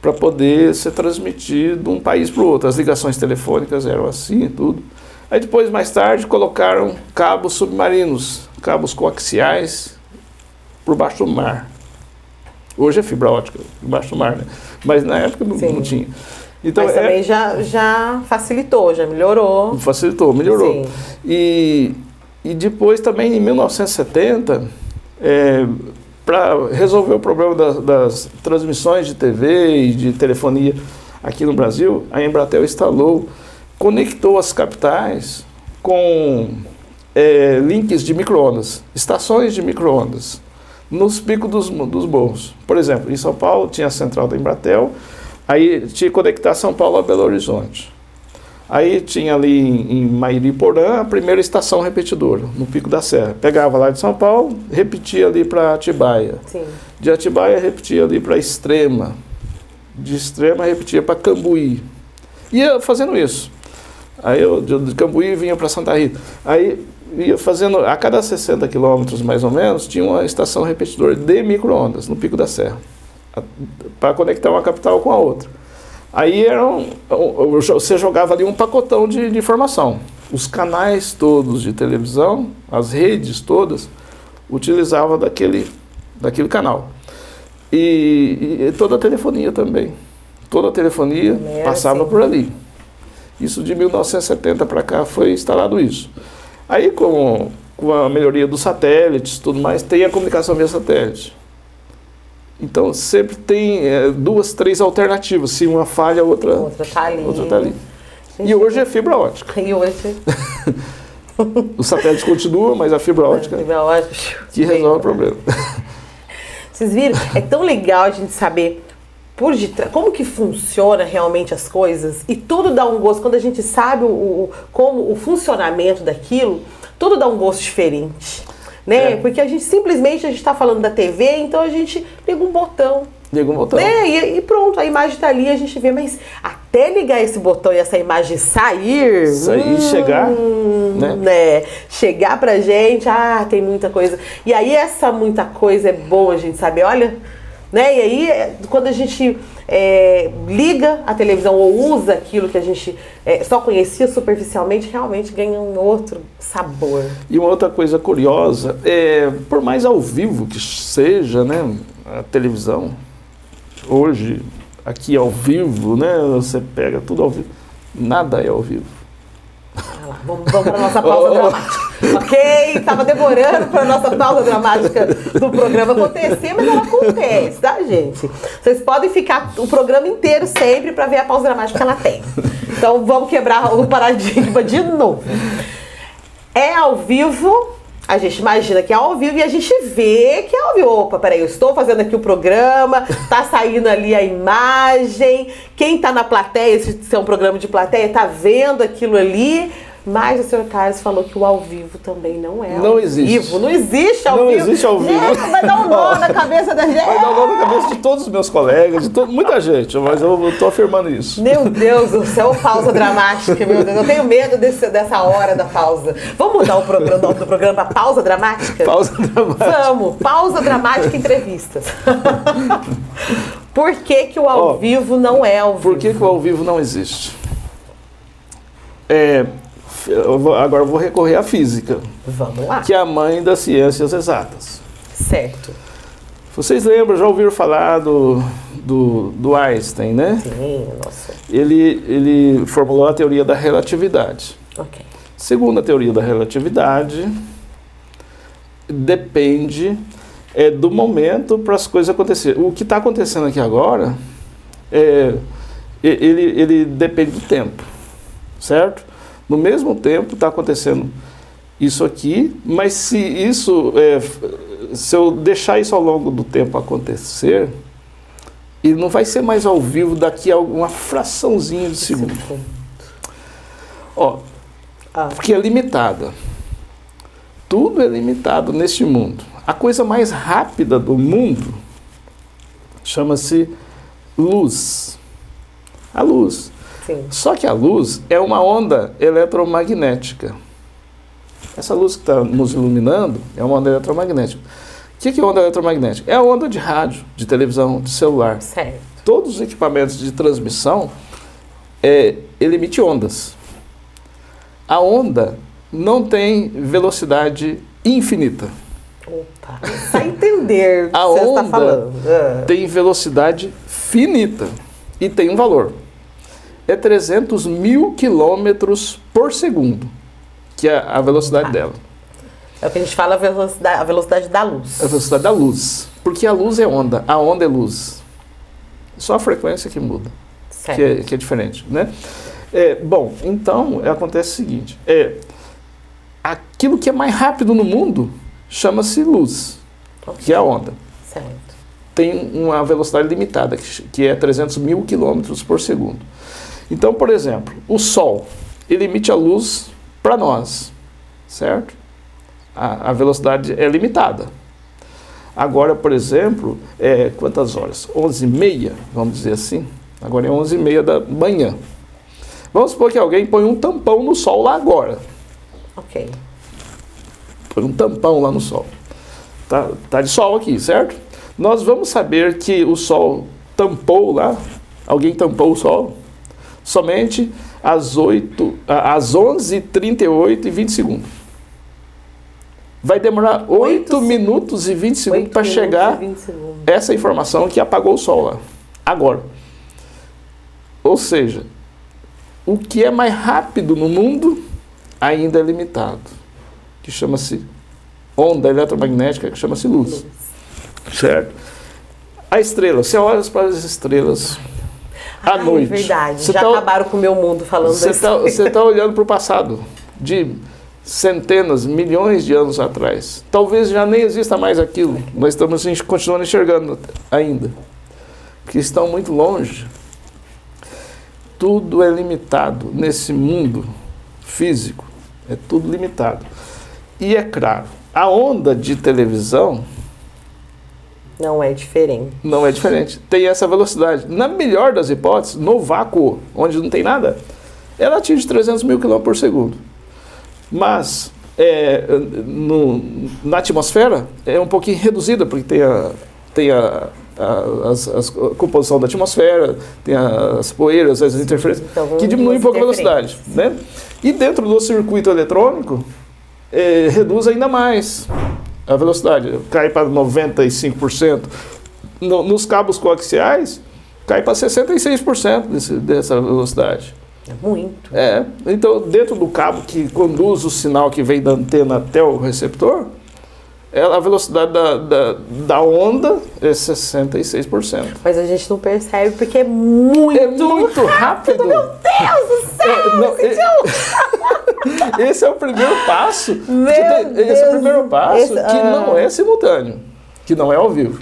Speaker 2: para poder ser transmitido de um país para o outro. As ligações telefônicas eram assim e tudo. Aí depois, mais tarde, colocaram cabos submarinos, cabos coaxiais por baixo do mar. Hoje é fibra ótica, por baixo do mar, né? Mas na época não tinha. Então,
Speaker 1: mas também já facilitou, já melhorou.
Speaker 2: Facilitou, melhorou. Sim. E depois também, em 1970, para resolver o problema das transmissões de TV e de telefonia aqui no Brasil, a Embratel conectou as capitais com links de micro-ondas, estações de micro-ondas, nos picos dos morros. Por exemplo, em São Paulo tinha a central da Embratel, aí tinha que conectar São Paulo a Belo Horizonte. Aí tinha ali em Mairiporã a primeira estação repetidora, no Pico da Serra. Pegava lá de São Paulo, repetia ali para Atibaia.
Speaker 1: Sim.
Speaker 2: De Atibaia repetia ali para Extrema. De Extrema repetia para Cambuí. Ia fazendo isso. Aí eu de Cambuí vinha para Santa Rita. Aí ia fazendo, a cada 60 quilômetros mais ou menos, tinha uma estação repetidora de micro-ondas no Pico da Serra, para conectar uma capital com a outra. Aí você jogava ali um pacotão de informação. Os canais todos de televisão, as redes todas, utilizavam daquele canal. E toda a telefonia também. Toda a telefonia passava por ali. Isso de 1970 para cá foi instalado isso. Aí com a melhoria dos satélites e tudo mais, tem a comunicação via satélite. Então sempre tem 2, 3 alternativas. Se uma falha, outra está ali. Tá ali. E hoje é fibra ótica.
Speaker 1: E hoje?
Speaker 2: Os satélites continuam, mas a fibra ótica que resolve o problema.
Speaker 1: Vocês viram? É tão legal a gente saber como que funciona realmente as coisas, e tudo dá um gosto. Quando a gente sabe como o funcionamento daquilo, tudo dá um gosto diferente. Né? Porque a gente simplesmente está falando da TV, então a gente liga um botão.
Speaker 2: Liga um botão.
Speaker 1: Né? E pronto, a imagem está ali, a gente vê, mas até ligar esse botão e essa imagem sair
Speaker 2: chegar,
Speaker 1: né? Chegar pra gente, tem muita coisa. E aí essa muita coisa é bom a gente saber, olha, né? E aí quando a gente liga a televisão ou usa aquilo que a gente só conhecia superficialmente, realmente ganha um outro sabor.
Speaker 2: E uma outra coisa curiosa, por mais ao vivo que seja, né, a televisão, hoje, aqui ao vivo, né, você pega tudo ao vivo, nada é ao vivo.
Speaker 1: Vamos para a nossa pausa dramática. Ok? Estava demorando para a nossa pausa dramática do programa acontecer, mas ela acontece, tá, gente? Vocês podem ficar o programa inteiro sempre para ver a pausa dramática que ela tem. Então vamos quebrar o paradigma de novo. É ao vivo, a gente imagina que é ao vivo e a gente vê que é ao vivo. Opa, peraí, eu estou fazendo aqui o programa, tá saindo ali a imagem, quem tá na plateia, se é um programa de plateia, tá vendo aquilo ali. Mas o senhor Carlos falou que o ao vivo também não é ao vivo. Não existe ao vivo.
Speaker 2: Não existe ao vivo.
Speaker 1: Gente, vai dar um nó na cabeça da gente.
Speaker 2: Vai dar um nó na cabeça de todos os meus colegas, muita gente, mas eu tô afirmando isso.
Speaker 1: Meu Deus do céu, pausa dramática, meu Deus. Eu tenho medo dessa hora da pausa. Vamos mudar o nome do programa para pausa dramática?
Speaker 2: Pausa dramática.
Speaker 1: Vamos, pausa dramática entrevistas. Por que o ao vivo não é ao vivo?
Speaker 2: Por que o ao vivo não existe? Agora eu vou recorrer à física.
Speaker 1: Vamos lá.
Speaker 2: Que é a mãe das ciências exatas.
Speaker 1: Certo.
Speaker 2: Vocês lembram, já ouviram falar do Einstein, né?
Speaker 1: Sim, nossa.
Speaker 2: Ele formulou a teoria da relatividade.
Speaker 1: Ok.
Speaker 2: Segundo a teoria da relatividade, depende do momento para as coisas acontecerem. O que está acontecendo aqui agora, ele depende do tempo, certo? No mesmo tempo está acontecendo isso aqui, mas se eu deixar isso ao longo do tempo acontecer, ele não vai ser mais ao vivo daqui a uma fraçãozinha de segundo. Porque é limitada. Tudo é limitado neste mundo. A coisa mais rápida do mundo chama-se luz. A luz.
Speaker 1: Sim.
Speaker 2: Só que a luz é uma onda eletromagnética. Essa luz que está nos iluminando é uma onda eletromagnética. O que é onda eletromagnética? É a onda de rádio, de televisão, de celular.
Speaker 1: Certo.
Speaker 2: Todos os equipamentos de transmissão ele emite ondas. A onda não tem velocidade infinita.
Speaker 1: Opa, a entender o que
Speaker 2: A
Speaker 1: você está
Speaker 2: onda
Speaker 1: falando.
Speaker 2: tem velocidade finita e tem um valor. É 300 mil quilômetros por segundo, que é a velocidade dela.
Speaker 1: É o que a gente fala, a velocidade da luz.
Speaker 2: A velocidade da luz. Porque a luz é onda, a onda é luz. Só a frequência que muda,
Speaker 1: Certo.
Speaker 2: que é diferente, né? Bom, então acontece o seguinte, aquilo que é mais rápido no mundo chama-se luz, que é a onda.
Speaker 1: Certo.
Speaker 2: Tem uma velocidade limitada, que é 300 mil quilômetros por segundo. Então, por exemplo, o Sol, ele emite a luz para nós, certo? A velocidade é limitada. Agora, por exemplo, quantas horas? 11h30, vamos dizer assim. Agora é 11h30 da manhã. Vamos supor que alguém põe um tampão no Sol lá agora.
Speaker 1: Ok.
Speaker 2: Põe um tampão lá no Sol. Tá de Sol aqui, certo? Nós vamos saber que o Sol tampou lá, alguém tampou o Sol, somente às 11h38 e 20 segundos. Vai demorar 8 minutos e 20 segundos para chegar essa informação que apagou o Sol lá. Agora. Ou seja, o que é mais rápido no mundo ainda é limitado, que chama-se onda eletromagnética, que chama-se luz. Certo? A estrela, você olha para as estrelas à noite.
Speaker 1: É verdade, já acabaram com o meu mundo falando
Speaker 2: Você está olhando para o passado, de centenas, milhões de anos atrás. Talvez já nem exista mais aquilo. Nós estamos continuando enxergando ainda, porque estão muito longe. Tudo é limitado nesse mundo físico, é tudo limitado. E é claro, a onda de televisão
Speaker 1: não é diferente.
Speaker 2: Não é diferente. Tem essa velocidade. Na melhor das hipóteses, no vácuo, onde não tem nada, ela atinge 300 mil km por segundo. Mas na atmosfera é um pouquinho reduzida, porque tem a composição da atmosfera, tem as poeiras, as interferências, então, que diminuem um pouco a velocidade. Né? E dentro do circuito eletrônico, reduz ainda mais a velocidade, cai para 95%. Nos cabos coaxiais, cai para 66% dessa velocidade.
Speaker 1: É muito.
Speaker 2: Então, dentro do cabo que conduz o sinal que vem da antena até o receptor, a velocidade da onda é 66%.
Speaker 1: Mas a gente não percebe porque é muito rápido. Meu Deus do céu!
Speaker 2: Esse é o primeiro passo. Esse é o primeiro passo que não é simultâneo, que não é ao vivo.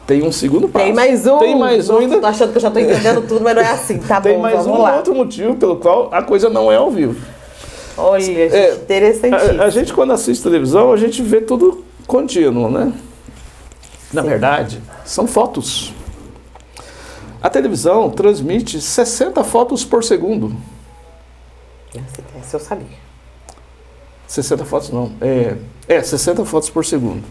Speaker 2: Tem um segundo passo.
Speaker 1: Tem mais um.
Speaker 2: Tem mais um ainda.
Speaker 1: Tô achando que eu já estou entendendo tudo, mas não é assim. Tá
Speaker 2: Tem
Speaker 1: bom,
Speaker 2: mais
Speaker 1: vamos
Speaker 2: um
Speaker 1: lá.
Speaker 2: outro motivo pelo qual a coisa não é ao vivo.
Speaker 1: Olha, gente, interessantíssimo.
Speaker 2: A gente, quando assiste televisão, a gente vê tudo contínuo, né? Na verdade, são fotos. A televisão transmite 60 fotos por segundo.
Speaker 1: Essa eu sabia.
Speaker 2: 60 fotos não. 60 fotos por segundo.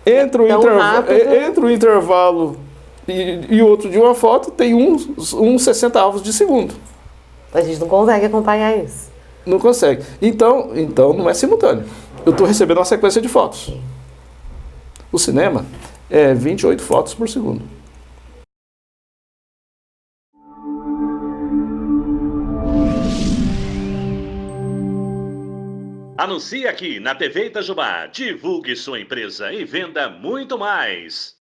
Speaker 2: Entre o intervalo e outro de uma foto, tem uns 60 avos de segundo.
Speaker 1: A gente não consegue acompanhar isso.
Speaker 2: Não consegue. Então não é simultâneo. Eu estou recebendo uma sequência de fotos. O cinema é 28 fotos por segundo.
Speaker 3: Anuncie aqui na TV Itajubá. Divulgue sua empresa e venda muito mais.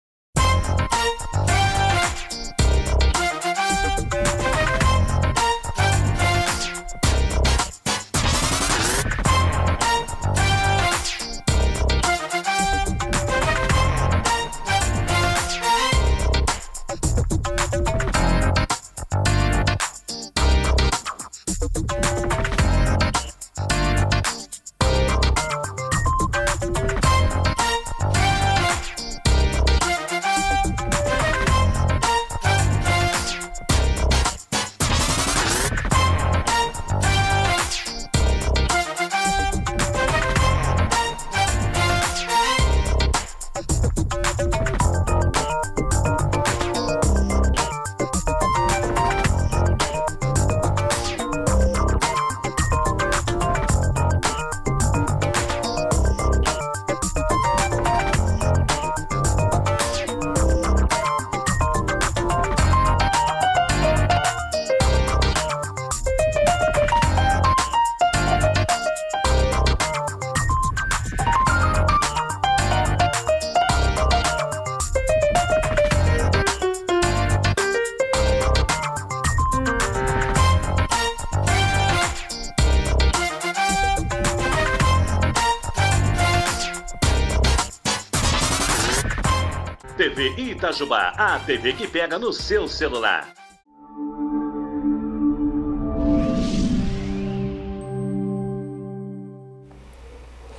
Speaker 3: Itajubá, a TV que pega no seu celular.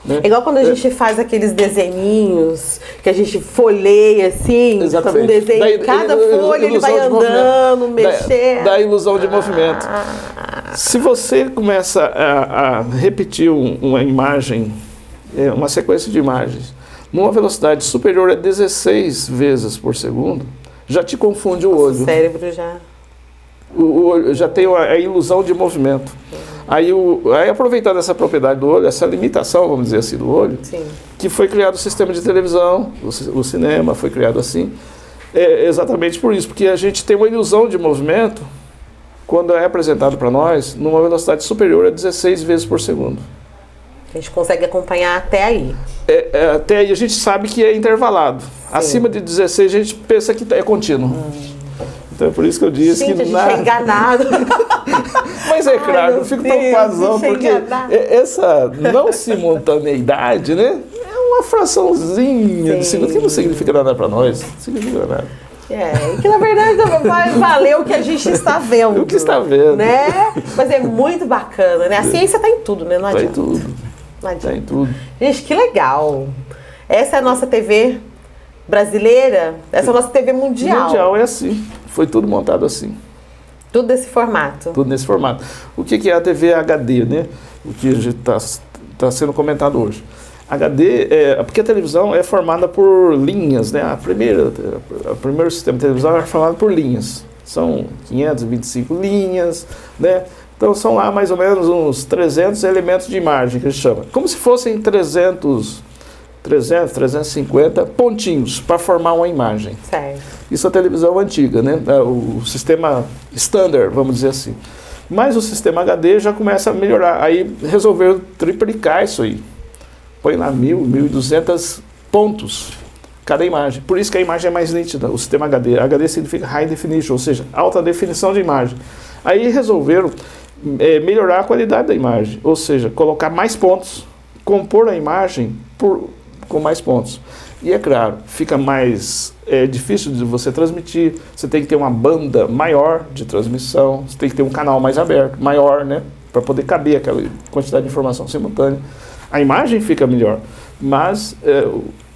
Speaker 1: É igual quando a gente faz aqueles desenhinhos, que a gente folheia assim,
Speaker 2: exatamente.
Speaker 1: Um desenho, cada folha ele vai andando, mexendo.
Speaker 2: Da ilusão de movimento. Se você começa a repetir uma imagem, uma sequência de imagens, numa velocidade superior a 16 vezes por segundo, já te confunde o olho.
Speaker 1: O cérebro já...
Speaker 2: O olho já tem a ilusão de movimento. Aí, aproveitando essa propriedade do olho, essa limitação, vamos dizer assim, do olho,
Speaker 1: Sim.
Speaker 2: que foi criado o sistema de televisão, o cinema foi criado assim, exatamente por isso, porque a gente tem uma ilusão de movimento quando é apresentado para nós numa velocidade superior a 16 vezes por segundo.
Speaker 1: A gente consegue acompanhar até aí.
Speaker 2: Até aí a gente sabe que é intervalado. Sim. Acima de 16 a gente pensa que é contínuo. Então é por isso que eu disse
Speaker 1: gente,
Speaker 2: que
Speaker 1: a gente é enganado.
Speaker 2: Mas é claro, eu fico tão preocupado porque essa não simultaneidade, né, é uma fraçãozinha de segundo que não significa nada para nós. Não significa nada.
Speaker 1: E que na verdade vai valer o que a gente está vendo.
Speaker 2: O que está vendo.
Speaker 1: Né? Mas é muito bacana, né? A ciência está em tudo, né? Não adianta.
Speaker 2: Está em tudo.
Speaker 1: Não adianta.
Speaker 2: Está em tudo.
Speaker 1: Gente, que legal. Essa é a nossa TV brasileira, essa é a nossa TV mundial.
Speaker 2: Mundial é assim. Foi tudo montado assim.
Speaker 1: Tudo desse formato.
Speaker 2: Tudo nesse formato. O que é a TV HD, né? O que está sendo comentado hoje. HD, porque a televisão é formada por linhas, né? O primeiro sistema de televisão é formado por linhas. São 525 linhas, né? Então são lá mais ou menos uns 300 elementos de imagem que a gente chama. Como se fossem 350 pontinhos para formar uma imagem.
Speaker 1: Certo.
Speaker 2: Isso é a televisão antiga, né? O sistema standard, vamos dizer assim. Mas o sistema HD já começa a melhorar. Aí resolveram triplicar isso aí. Põe lá 1.200 pontos cada imagem. Por isso que a imagem é mais nítida, o sistema HD. HD significa High Definition, ou seja, alta definição de imagem. Aí resolveram melhorar a qualidade da imagem, ou seja, colocar mais pontos, compor a imagem com mais pontos. E é claro, fica mais difícil de você transmitir, você tem que ter uma banda maior de transmissão, você tem que ter um canal mais aberto, maior, né, para poder caber aquela quantidade de informação simultânea. A imagem fica melhor, mas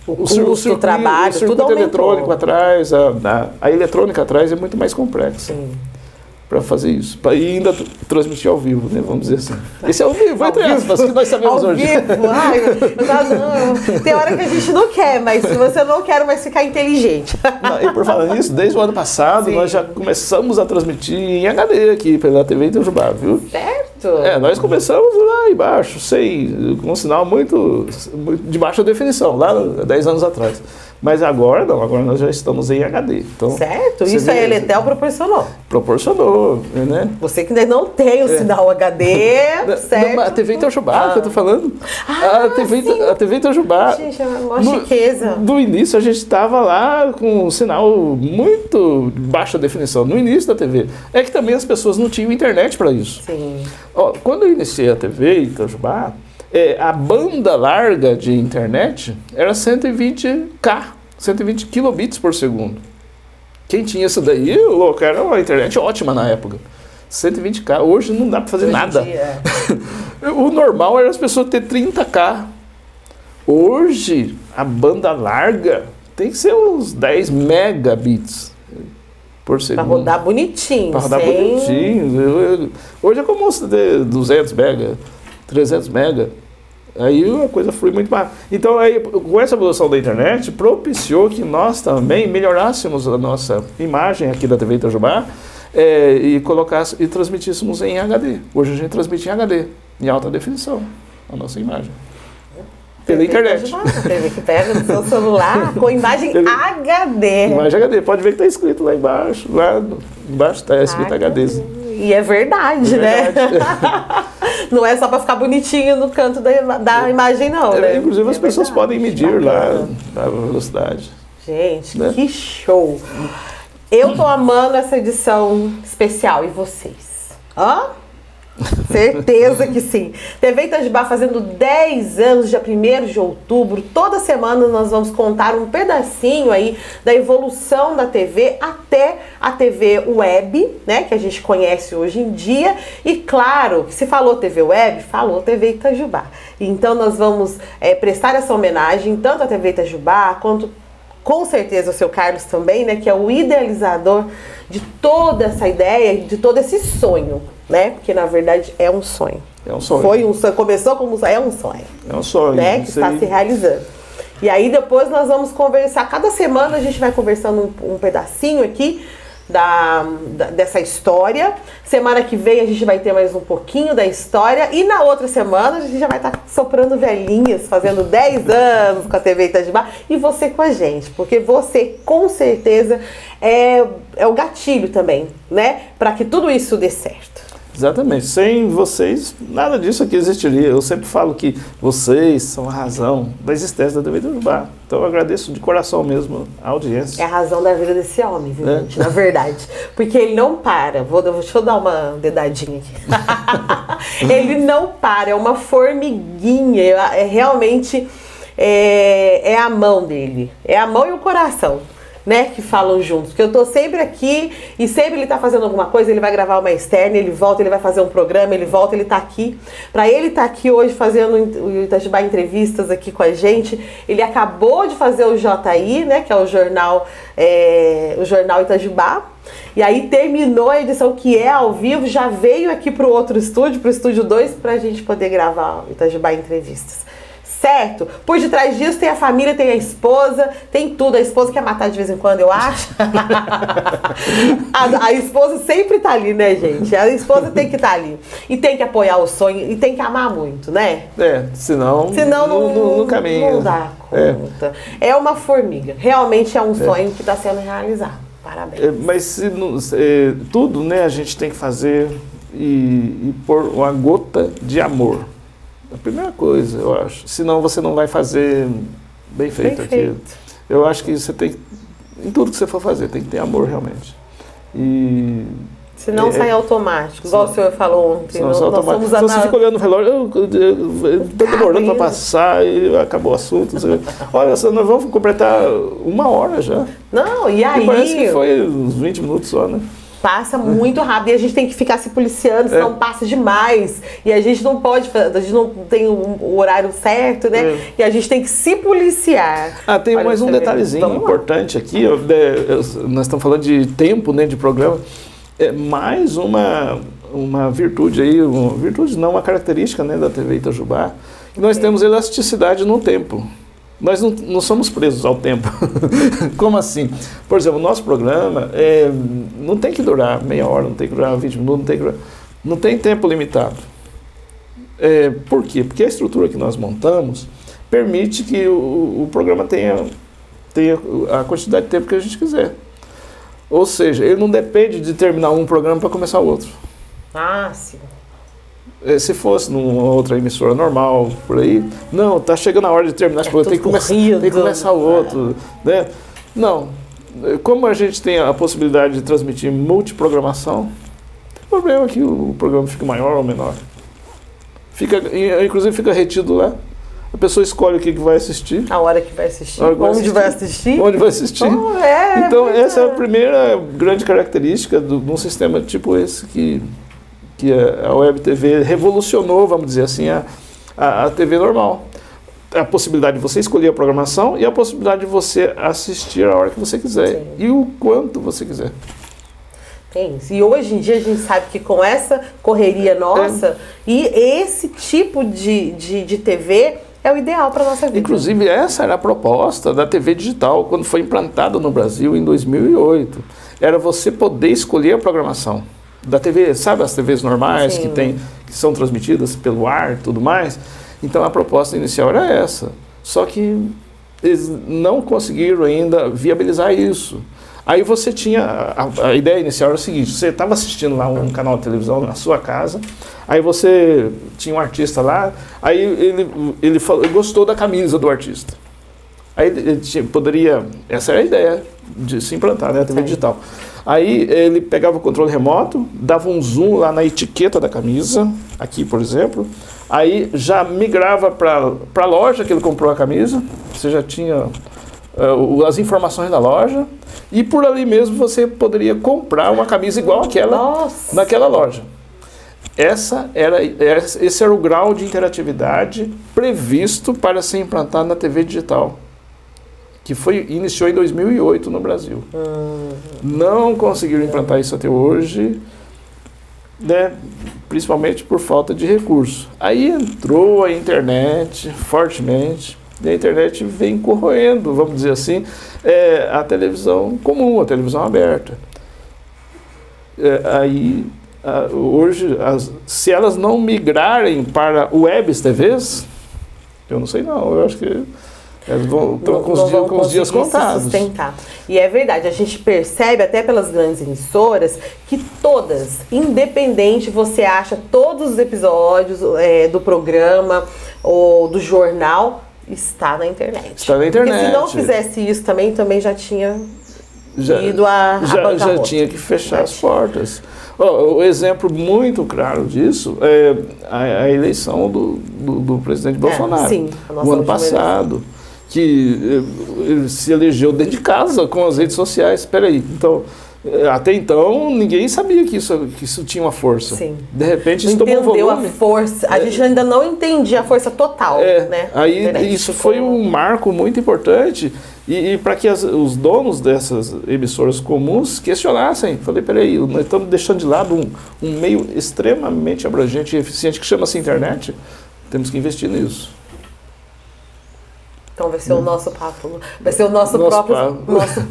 Speaker 2: o circuito eletrônico atrás, a eletrônica atrás é muito mais complexa. Para fazer isso, para ainda transmitir ao vivo, né? Vamos dizer assim. Esse é ao vivo, entre aspas, que nós sabemos hoje.
Speaker 1: Ao vivo, tem hora que a gente não quer, mas se você não quer, vai ficar inteligente.
Speaker 2: E por falar nisso, desde o ano passado, nós já começamos a transmitir em HD aqui, pela TV Itajubá, viu?
Speaker 1: Certo.
Speaker 2: Nós começamos lá embaixo, com um sinal muito de baixa definição, lá 10 anos atrás. Mas agora não, agora nós já estamos em HD. Então,
Speaker 1: certo, isso a Eletel proporcionou.
Speaker 2: Proporcionou, né?
Speaker 1: Você que ainda não tem o sinal HD, certo?
Speaker 2: A TV Itajubá, que eu tô falando. A TV Itajubá.
Speaker 1: Gente, é uma chiqueza.
Speaker 2: No início a gente estava lá com um sinal muito baixa definição, no início da TV. É que também as pessoas não tinham internet para isso.
Speaker 1: Sim.
Speaker 2: Quando eu iniciei a TV Itajubá, a banda larga de internet era 120K, 120 kilobits por segundo. Quem tinha isso daí, louco, era uma internet ótima na época. 120K, hoje não dá para fazer nada. O normal era as pessoas ter 30K. Hoje, a banda larga tem que ser uns 10 megabits por segundo.
Speaker 1: Para rodar bonitinho.
Speaker 2: Para rodar bonitinho. Hoje é como 200 mega. 300 mega, aí a coisa flui muito mais. Então, aí, com essa evolução da internet, propiciou que nós também melhorássemos a nossa imagem aqui da TV Itajubá e transmitíssemos em HD. Hoje a gente transmite em HD, em alta definição, a nossa imagem. Pela internet.
Speaker 1: TV que pega no seu celular com imagem HD.
Speaker 2: Imagem HD, pode ver que está escrito lá embaixo. Lá embaixo está escrito HD.
Speaker 1: E é verdade, né? Não é só para ficar bonitinho no canto da imagem, não, né?
Speaker 2: Inclusive as pessoas podem medir lá a velocidade.
Speaker 1: Gente, que show! Eu tô amando essa edição especial, e vocês? Certeza que sim. TV Itajubá fazendo 10 anos, dia 1º de outubro. Toda semana nós vamos contar um pedacinho aí da evolução da TV até a TV web, né, que a gente conhece hoje em dia. E claro, se falou TV web, falou TV Itajubá. Então nós vamos prestar essa homenagem tanto à TV Itajubá quanto com certeza o seu Carlos também, né, que é o idealizador de toda essa ideia, de todo esse sonho, né? Porque na verdade é um sonho.
Speaker 2: É um sonho.
Speaker 1: Foi um sonho, começou como é um sonho.
Speaker 2: É um sonho,
Speaker 1: né, que está se realizando. E aí depois nós vamos conversar, cada semana a gente vai conversando um pedacinho aqui dessa história. Semana que vem a gente vai ter mais um pouquinho da história e na outra semana a gente já vai estar soprando velhinhas, fazendo 10 anos com a TV Itajubá e você com a gente, porque você com certeza é o gatilho também, né, para que tudo isso dê certo.
Speaker 2: Exatamente. Sem vocês, nada disso aqui existiria. Eu sempre falo que vocês são a razão da existência da TV Itajubá. Então eu agradeço de coração mesmo a audiência.
Speaker 1: É a razão da vida desse homem, viu, gente? Na verdade. Porque ele não para. Deixa eu dar uma dedadinha aqui. Ele não para, é uma formiguinha. Realmente é a mão dele. É a mão e o coração, né, que falam juntos, porque eu tô sempre aqui e sempre ele tá fazendo alguma coisa, ele vai gravar uma externa, ele volta, ele vai fazer um programa, ele volta, ele tá aqui. Pra ele tá aqui hoje fazendo o Itajubá Entrevistas aqui com a gente, ele acabou de fazer o JI, né, que é o jornal Itajubá, e aí terminou a edição que é ao vivo, já veio aqui pro outro estúdio, pro estúdio 2, pra gente poder gravar o Itajubá Entrevistas. Certo? Por detrás disso tem a família, tem a esposa, tem tudo. A esposa quer matar de vez em quando, eu acho. a esposa sempre tá ali, né, gente? A esposa tem que estar ali. E tem que apoiar o sonho, e tem que amar muito, né?
Speaker 2: Senão não caminha.
Speaker 1: Não dá conta. É uma formiga. Realmente é um sonho que está sendo realizado. Parabéns.
Speaker 2: Mas tudo, né, a gente tem que fazer e pôr uma gota de amor. A primeira coisa, eu acho. Senão você não vai fazer bem feito aquilo. Eu acho que você tem, em tudo que você for fazer, tem que ter amor realmente. E
Speaker 1: senão sai automático, igual o senhor falou ontem.
Speaker 2: Senão você fica olhando no relógio, estou demorando para passar e acabou o assunto. Olha, nós vamos completar 1 hora já.
Speaker 1: Não, e aí?
Speaker 2: E parece que foi uns 20 minutos só, né?
Speaker 1: Passa muito rápido e a gente tem que ficar se policiando, senão passa demais. E a gente não pode, a gente não tem o horário certo, né? E a gente tem que se policiar.
Speaker 2: Tem mais um detalhezinho importante aqui. Nós estamos falando de tempo, né, de programa. Mais uma virtude aí, uma característica, né, da TV Itajubá. Nós temos elasticidade no tempo. Nós não somos presos ao tempo. Como assim? Por exemplo, o nosso programa não tem que durar meia hora, não tem que durar 20 minutos, não tem tempo limitado. Por quê? Porque a estrutura que nós montamos permite que o programa tenha a quantidade de tempo que a gente quiser. Ou seja, ele não depende de terminar um programa para começar outro.
Speaker 1: Sim.
Speaker 2: Se fosse numa outra emissora normal, por aí, não, tá chegando a hora de terminar esse programa, tem que começar o outro, né? Não, como a gente tem a possibilidade de transmitir multiprogramação, não tem problema que o programa fique maior ou menor. Inclusive fica retido lá, a pessoa escolhe o que vai assistir.
Speaker 1: A hora que vai assistir, onde vai assistir.
Speaker 2: Onde vai assistir. Então essa é a primeira grande característica de um sistema tipo esse que a Web TV revolucionou, vamos dizer assim, a TV normal. A possibilidade de você escolher a programação e a possibilidade de você assistir a hora que você quiser. Sim. E o quanto você quiser.
Speaker 1: Tem isso. E hoje em dia a gente sabe que com essa correria nossa, e esse tipo de TV é o ideal para a nossa vida.
Speaker 2: Inclusive, essa era a proposta da TV digital, quando foi implantada no Brasil em 2008. Era você poder escolher a programação da TV, sabe as TVs normais que são transmitidas pelo ar e tudo mais? Então a proposta inicial era essa, só que eles não conseguiram ainda viabilizar isso. Aí você tinha, a ideia inicial era o seguinte, você estava assistindo lá um canal de televisão na sua casa, aí você tinha um artista lá, aí ele gostou da camisa do artista. Aí ele poderia, essa era a ideia de se implantar, né, a TV digital. Aí ele pegava o controle remoto, dava um zoom lá na etiqueta da camisa, aqui por exemplo, aí já migrava para a loja que ele comprou a camisa, você já tinha as informações da loja, e por ali mesmo você poderia comprar uma camisa igual àquela naquela loja. Esse era o grau de interatividade previsto para ser implantado na TV digital, que iniciou em 2008 no Brasil. Não conseguiram implantar isso até hoje, né, principalmente por falta de recurso. Aí entrou a internet fortemente, e a internet vem corroendo, vamos dizer assim, a televisão comum, a televisão aberta. Hoje, se elas não migrarem para webs TVs, eu não sei não, eu acho que elas estão com os dias contados.
Speaker 1: Sustentar. E é verdade, a gente percebe até pelas grandes emissoras que todas, independente, você acha todos os episódios do programa ou do jornal, está na internet.
Speaker 2: Está na internet.
Speaker 1: Porque se não fizesse isso também já tinha ido a bancarrota.
Speaker 2: Já tinha que fechar as portas. O exemplo muito claro disso é a eleição do presidente Bolsonaro.
Speaker 1: Sim,
Speaker 2: o ano passado, que ele se elegeu dentro de casa com as redes sociais. Espera aí, então, até então ninguém sabia que isso tinha uma força.
Speaker 1: Sim.
Speaker 2: De repente
Speaker 1: não
Speaker 2: isso tomou volume.
Speaker 1: Entendeu a força, a gente ainda não entendia a força total. Né?
Speaker 2: Aí isso foi um marco muito importante. E para que os donos dessas emissoras comuns questionassem. Falei, peraí, nós estamos deixando de lado um meio extremamente abrangente e eficiente que chama-se internet. Temos que investir nisso.
Speaker 1: Então vai ser o nosso papo. Vai ser o nosso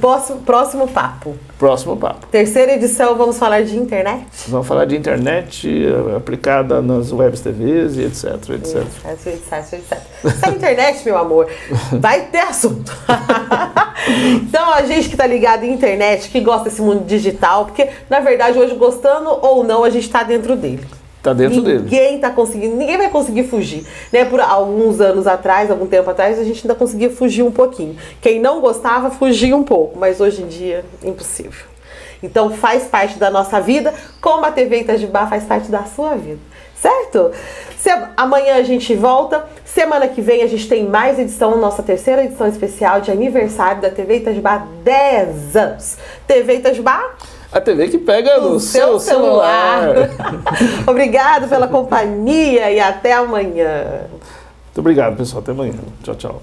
Speaker 1: próximo papo.
Speaker 2: Próximo papo.
Speaker 1: Terceira edição, vamos falar de internet?
Speaker 2: Vamos falar de internet aplicada nas webs TVs e etc, etc.
Speaker 1: Essa internet, meu amor, vai ter assunto. Então, a gente que tá ligado em internet, que gosta desse mundo digital, porque, na verdade, hoje, gostando ou não, a gente tá dentro dele.
Speaker 2: Tá dentro dele.
Speaker 1: Ninguém vai conseguir fugir. Né? Por alguns anos atrás, algum tempo atrás, a gente ainda conseguia fugir um pouquinho. Quem não gostava, fugia um pouco, mas hoje em dia, impossível. Então faz parte da nossa vida, como a TV Itajubá faz parte da sua vida. Certo? Amanhã a gente volta. Semana que vem a gente tem mais edição, nossa terceira edição especial de aniversário da TV Itajubá, 10 anos. TV Itajubá,
Speaker 2: a TV que pega no seu celular.
Speaker 1: Obrigado pela companhia e até amanhã.
Speaker 2: Muito obrigado, pessoal. Até amanhã. Tchau, tchau.